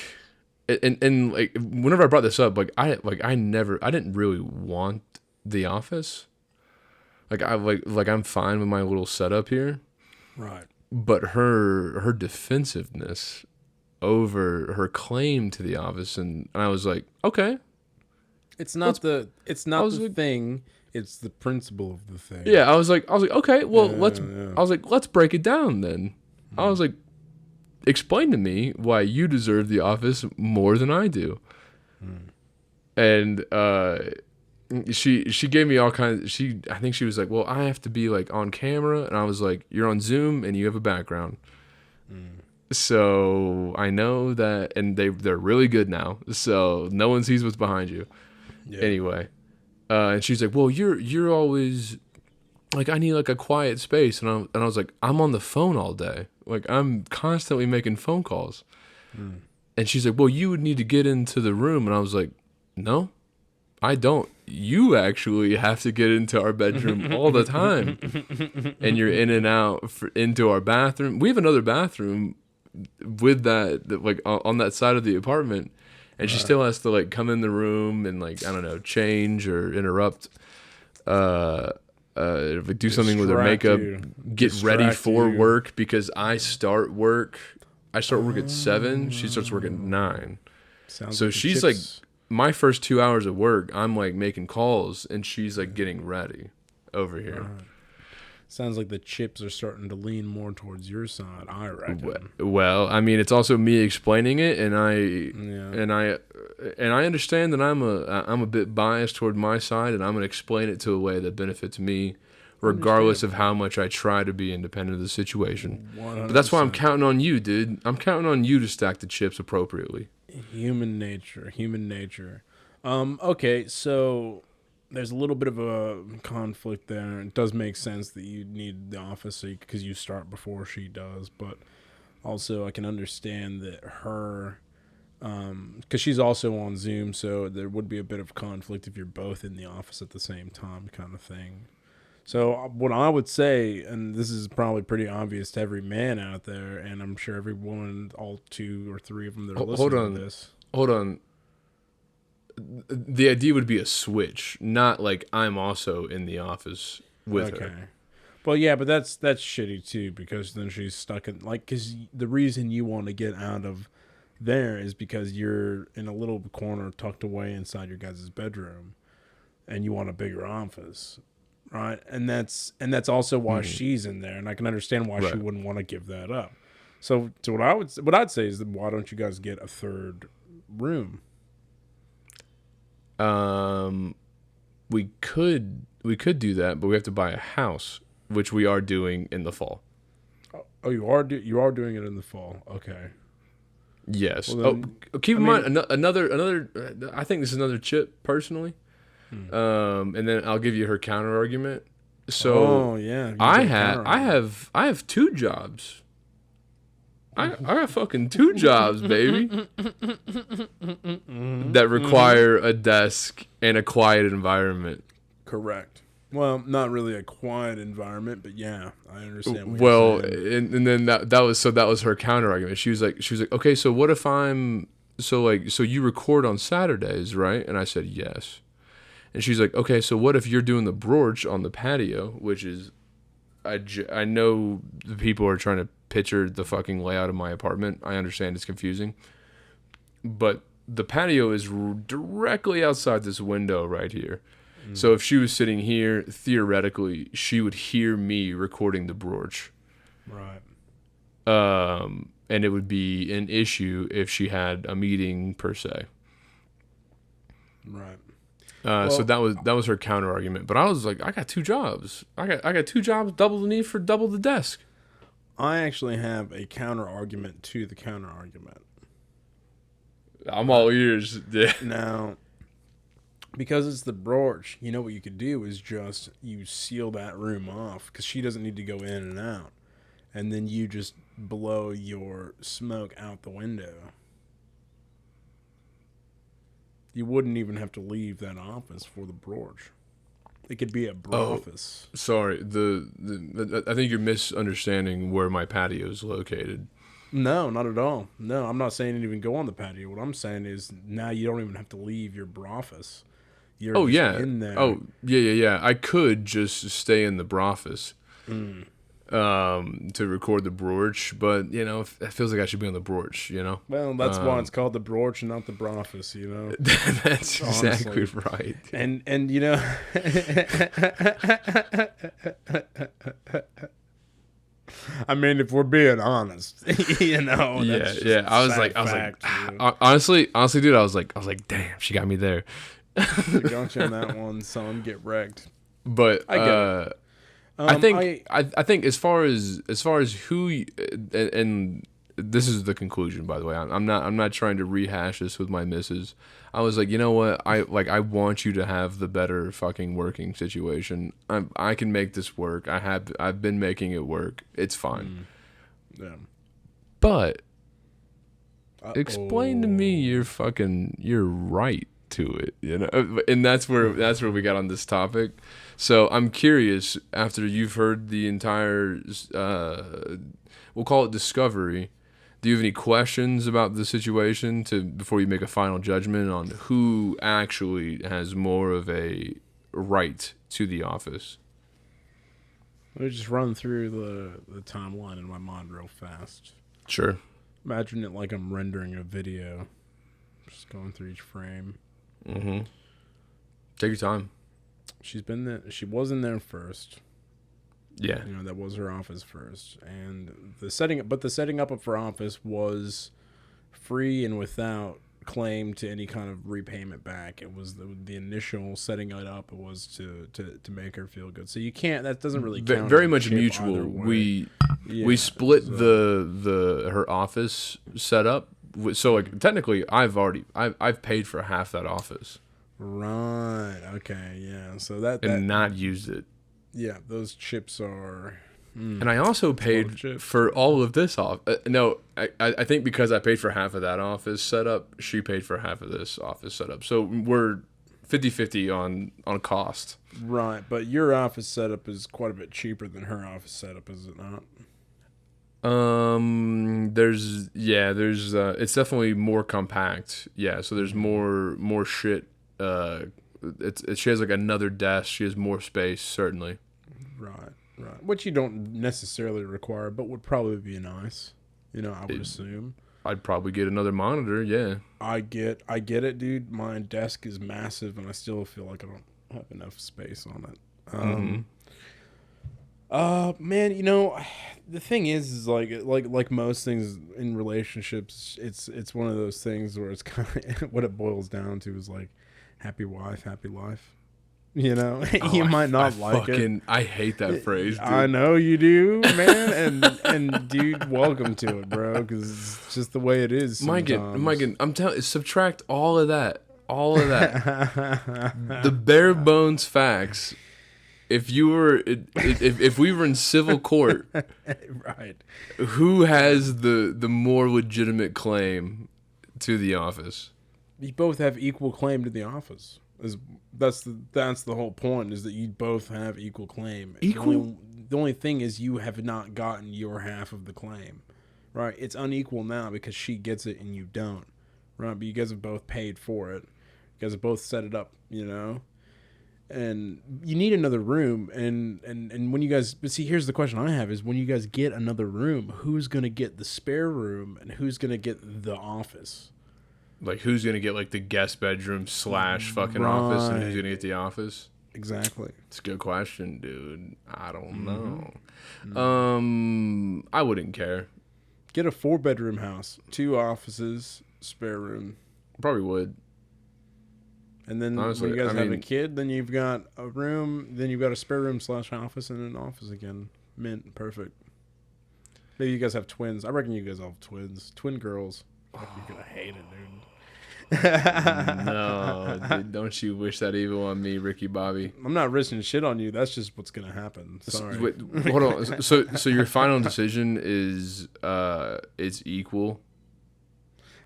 and like whenever I brought this up, I didn't really want the office. Like I'm fine with my little setup here. Right. But her defensiveness over her claim to the office, and I was like, okay. It's not the thing, it's the principle of the thing. Yeah, I was like, okay, well, let's break it down then. I was like, explain to me why you deserve the office more than I do. And she gave me all kinds. I think she was like, well, I have to be like on camera, and I was like, you're on Zoom and you have a background. So I know that, and they're really good now, so no one sees what's behind you. Yeah. Anyway, and she's like, well, you're always like, I need like a quiet space, and I was like, I'm on the phone all day, like I'm constantly making phone calls. And she's like, well, you would need to get into the room, and I was like, no, I don't. You actually have to get into our bedroom all the time, and you're in and out into our bathroom. We have another bathroom with that like on that side of the apartment, and she still has to like come in the room and like, I don't know, change or interrupt, do something with her makeup, get ready for work, because I start work at 7. She starts work at 9. So she's like, my first 2 hours of work, I'm like making calls, and she's like getting ready over here. Sounds like the chips are starting to lean more towards your side, I reckon. Well, I mean, it's also me explaining it, and I understand that I'm a bit biased toward my side, and I'm gonna explain it to a way that benefits me, regardless of how much I try to be independent of the situation. 100%. But that's why I'm counting on you, dude. I'm counting on you to stack the chips appropriately. Human nature. Okay, so there's a little bit of a conflict there. It does make sense that you need the office because you start before she does, but also I can understand that her, because she's also on Zoom, so there would be a bit of conflict if you're both in the office at the same time, kind of thing. So what I would say, and this is probably pretty obvious to every man out there, and I'm sure every woman, all 2 or 3 of them that are listening to this. Hold on. The idea would be a switch, not like I'm also in the office with her. Well, yeah, but that's shitty too, because then she's stuck in, like, because the reason you want to get out of there is because you're in a little corner tucked away inside your guys' bedroom, and you want a bigger office, right? And that's also why she's in there, and I can understand why she wouldn't want to give that up. So what I'd say is, that why don't you guys get a 3rd room? We could do that, but we have to buy a house, which we are doing in the fall. Oh, you are doing it in the fall. Okay. Yes. Well, then, keep in mind another. I think this is another chip personally. And then I'll give you her counter argument. So I have 2 jobs. I got fucking 2 jobs, baby, that require a desk and a quiet environment. Correct. Well, not really a quiet environment, but yeah, I understand what you're saying. and then that was her counter argument. She was like, okay, so what if I'm so you record on Saturdays, right? And I said yes. And she's like, okay, so what if you're doing the Brorch on the patio, which is, I know the people are trying to picture the fucking layout of my apartment. I understand it's confusing, but the patio is directly outside this window right here. So if she was sitting here, theoretically, she would hear me recording the Brorch. Right. And it would be an issue if she had a meeting per se. Right. So that was her counter argument. But I was like, I got 2 jobs. I got 2 jobs, double the need for double the desk. I actually have a counter argument to the counter argument. I'm all ears. Yeah. Now, because it's the Brorch, you know what you could do is just you seal that room off, because she doesn't need to go in and out, and then you just blow your smoke out the window. You wouldn't even have to leave that office for the Brorch. It could be a office. Sorry, I think you're misunderstanding where my patio is located. No, not at all. No, I'm not saying even go on the patio. What I'm saying is now you don't even have to leave your office. You're in there. Oh, yeah. I could just stay in the Broffice to record the Brorch, but, you know, it feels like I should be on the Brorch, you know? Well, that's why it's called the Brorch and not the Broffice, you know? That's exactly right. And you know... I mean, if we're being honest, you know. Yeah. I was like, honestly, dude, I was like, damn, she got me there. Got you on that one, son. Get wrecked. But I get it. I think as far as who and this is the conclusion, by the way. I'm not trying to rehash this with my missus. I was like, you know what? I want you to have the better fucking working situation. I can make this work. I've been making it work. It's fine. Yeah. But explain to me your right to it, you know? And that's where we got on this topic. So I'm curious, after you've heard the entire we'll call it discovery, do you have any questions about the situation before you make a final judgment on who actually has more of a right to the office? Let me just run through the timeline in my mind real fast. Sure. Imagine it like I'm rendering a video. Just going through each frame. Mm-hmm. Take your time. She's been there. She was in there first. Yeah. You know, that was her office first. And the setting up of her office was free and without claim to any kind of repayment back. It was the initial setting it up was to make her feel good. So you can't, that doesn't really count. Very much mutual. We split her office setup. So like technically I've paid for half that office. Right. Okay. Yeah. So that not used it. Yeah, those chips are... And I also paid for all of this off. No, I think because I paid for half of that office setup, she paid for half of this office setup. So we're 50-50 on cost. Right, but your office setup is quite a bit cheaper than her office setup, is it not? There's it's definitely more compact. Yeah, so there's more shit. She has like another desk. She has more space, certainly. Right. Which you don't necessarily require, but would probably be nice. I would assume. I'd probably get another monitor. Yeah. I get it, dude. My desk is massive, and I still feel like I don't have enough space on it. Man, the thing is like most things in relationships, it's one of those things where it's kind of what it boils down to is like happy wife, happy life. You might not like it. I hate that phrase, dude. I know you do, man, and dude, welcome to it, bro, because it's just the way it is sometimes. Mike, I'm telling you, subtract all of that. The bare bones facts. If we were in civil court, right? Who has the more legitimate claim to the office? You both have equal claim to the office. That's the whole point, is that you both have equal claim. Equal? The only thing is you have not gotten your half of the claim, right? It's unequal now because she gets it and you don't, right? But you guys have both paid for it. You guys have both set it up, and you need another room. And when you guys, but see, here's the question I have is when you guys get another room, who's going to get the spare room and who's going to get the office? Like, who's going to get, like, the guest bedroom / fucking office, and who's going to get the office? Exactly. It's a good question, dude. I don't know. I wouldn't care. Get a 4-bedroom house, 2 offices, spare room. Probably would. And then honestly, when you guys have a kid, then you've got a room, then you've got a spare room / office and an office again. Mint. Perfect. Maybe you guys have twins. I reckon you guys all have twins. Twin girls. You're going to hate it, dude. No, dude, don't you wish that evil on me, Ricky Bobby. I'm not risking shit on you. That's just what's going to happen. Sorry. Wait, hold on. So your final decision is it's equal?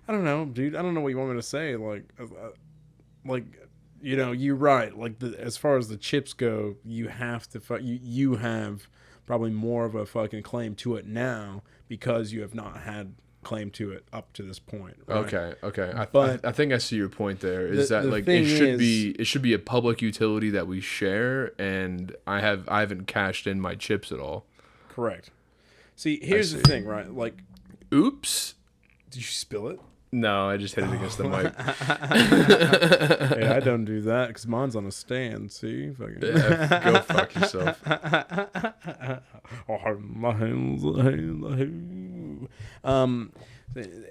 I don't know, dude. I don't know what you want me to say. You're right. Like, as far as the chips go, you have to you have probably more of a fucking claim to it now because you have not had claim to it up to this point. Right? Okay. I But think I see your point there. Is that like thing it should be a public utility that we share, and I haven't cashed in my chips at all. Correct. See, here's the thing, right? Like, oops. did you spill it? No, I just hit it against the mic. Hey, I don't do that because mine's on a stand. See, fucking go fuck yourself.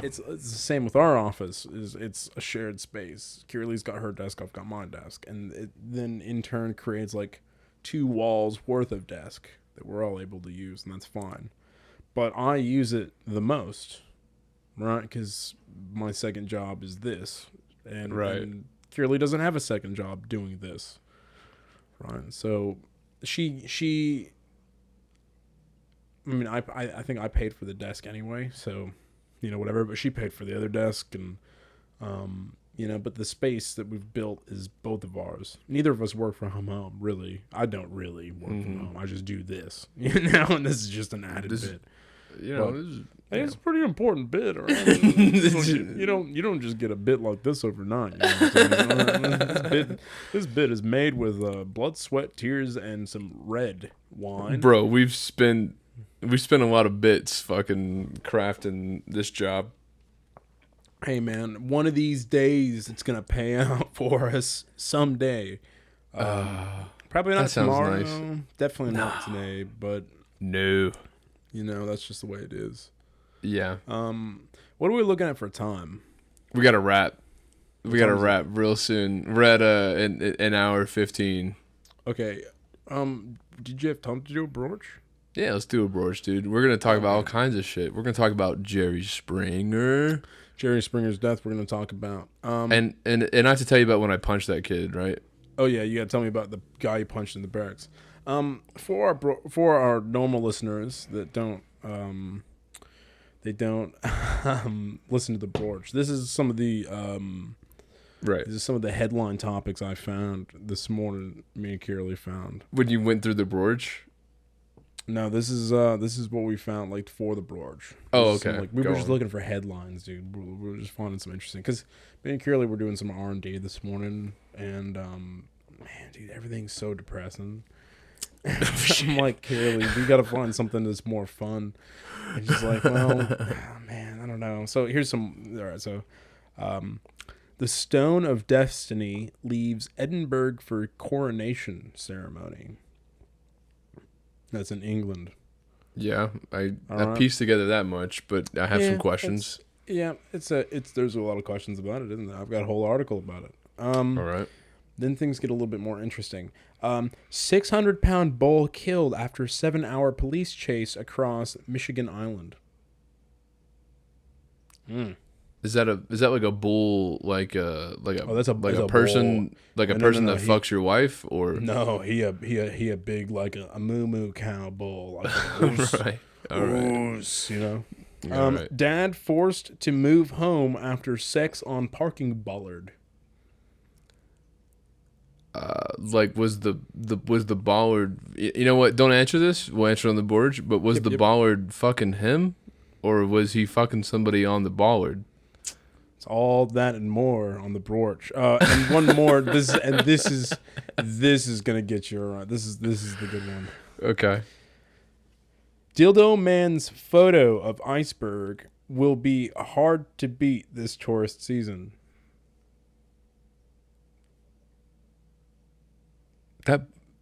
It's the same with our office. It's a shared space. Kiraleigh's got her desk. I've got my desk, and it then in turn creates like 2 walls worth of desk that we're all able to use, and that's fine. But I use it the most. Right, because my second job is this, and Kiraleigh doesn't have a second job doing this. Right, so she. I mean, I think I paid for the desk anyway, so whatever. But she paid for the other desk, and but the space that we've built is both of ours. Neither of us work from home, really. I don't really work from home. I just do this, and this is just an added bit. It's a pretty important bit, right? you don't just get a bit like this overnight. This bit is made with blood, sweat, tears, and some red wine. Bro, we spent a lot of bits fucking crafting this job. Hey man, one of these days it's gonna pay out for us someday. Probably not tomorrow. Nice. Definitely not today, but no. That's just the way it is. Yeah. What are we looking at for time? We got to wrap. We got to wrap real soon. We're at an hour 15. Okay. Did you have time to do a Brorch? Yeah, let's do a Brorch, dude. We're gonna talk about all kinds of shit. We're gonna talk about Jerry Springer. Jerry Springer's death. We're gonna talk about. And I have to tell you about when I punched that kid, right? Oh yeah, you gotta tell me about the guy you punched in the barracks. For our normal listeners that don't listen to the Brorch. This is some of the Right. These are some of the headline topics I found this morning. Me and Kierley found. When you went through the Brorch? No, this is what we found like for the Brorch. Oh, This is okay. we Go were just on. looking for headlines, dude. We were just finding some interesting because me and Kierley were doing some R&D this morning, and man, dude, everything's so depressing. I'm like, Kierley, we gotta find something that's more fun. And she's like, well, man, I don't know. So here's some. All right, so. The Stone of Destiny leaves Edinburgh for coronation ceremony. That's in England. Yeah, I Alright. pieced together that much, but I have some questions. There's a lot of questions about it, isn't there? I've got a whole article about it. All right. Then things get a little bit more interesting. 600-pound bull killed after 7-hour police chase across Michigan Island. Is that like a bull, like a that's a person, bull. like a No, person no, that fucks your wife, or No, he a big like a moo cow bull, like a moose. right? All right. Moose, you know. All right. Dad forced to move home after sex on parking bollard. Like was the bollard? You know what? Don't answer this. We'll answer on the board. But was the bollard fucking him, or was he fucking somebody on the bollard? It's all that and more on the Brorch. And one more. This is gonna get you around. This is the good one. Okay. Dildo Man's photo of iceberg will be hard to beat this tourist season.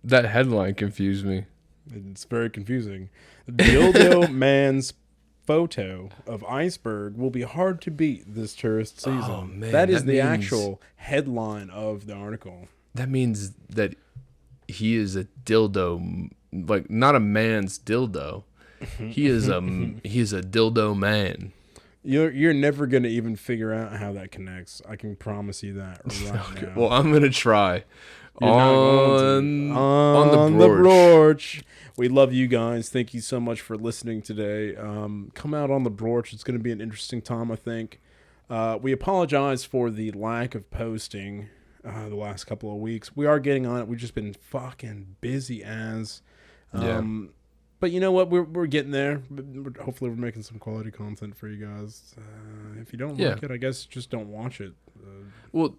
That headline confused me. It's very confusing. Dildo Man's photo of iceberg will be hard to beat this tourist season. Oh, man, that is that the means- actual headline of the article. That means that he is a dildo, like not a man's dildo. He is a dildo man. You're never gonna even figure out how that connects. I can promise you that right now. Well, I'm gonna try. You're not going to. On the Brorch. Brorch. We love you guys. Thank you so much for listening today. Come out on the Brorch. It's going to be an interesting time, I think. We apologize for the lack of posting the last couple of weeks. We are getting on it. We've just been fucking busy as. But you know what? We're getting there. Hopefully, we're making some quality content for you guys. If you don't like it, I guess just don't watch it. Well,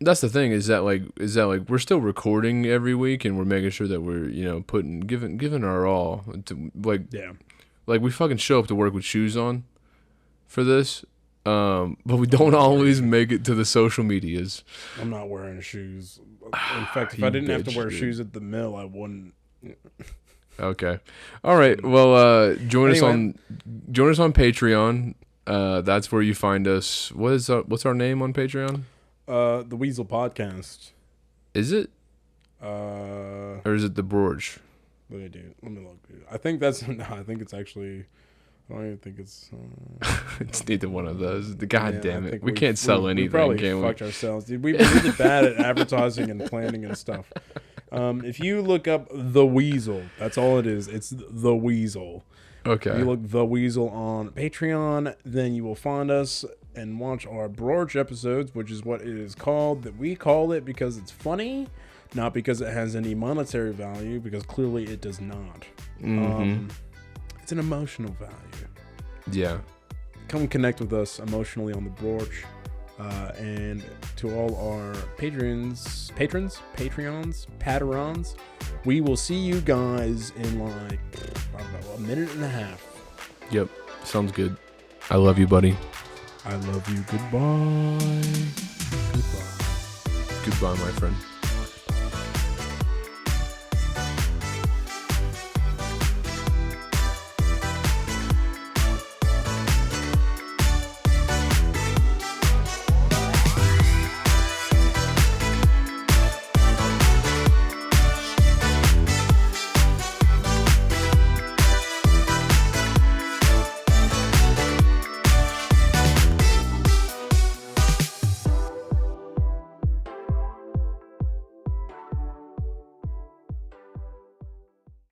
that's the thing is that we're still recording every week and we're making sure that we're giving our all to like we fucking show up to work with shoes on for this, but we don't always make it to the social medias. I'm not wearing shoes. In fact, if I didn't have to wear shoes at the mill, I wouldn't. Okay, all right. Well, join us on Patreon. That's where you find us. What's our name on Patreon? The Weasel Podcast. Is it? Or is it the Brorch? Let me look. I think that's. No, I think it's actually. I don't even think it's. It's neither one of those. God damn it! think We can't sell anything, we probably can we? fucked ourselves, dude. We're really bad at advertising and planning and stuff. If you look up The Weasel, that's all it is. It's The Weasel. Okay. If you look The Weasel on Patreon, then you will find us and watch our Brorch episodes, which is what it is called. That we call it because it's funny, not because it has any monetary value, because clearly it does not. Mm-hmm. It's an emotional value. Yeah. Come connect with us emotionally on the Brorch. And to all our Patreons, we will see you guys in like, I don't know, a minute and a half. Yep. Sounds good. I love you, buddy. I love you. Goodbye. Goodbye, my friend.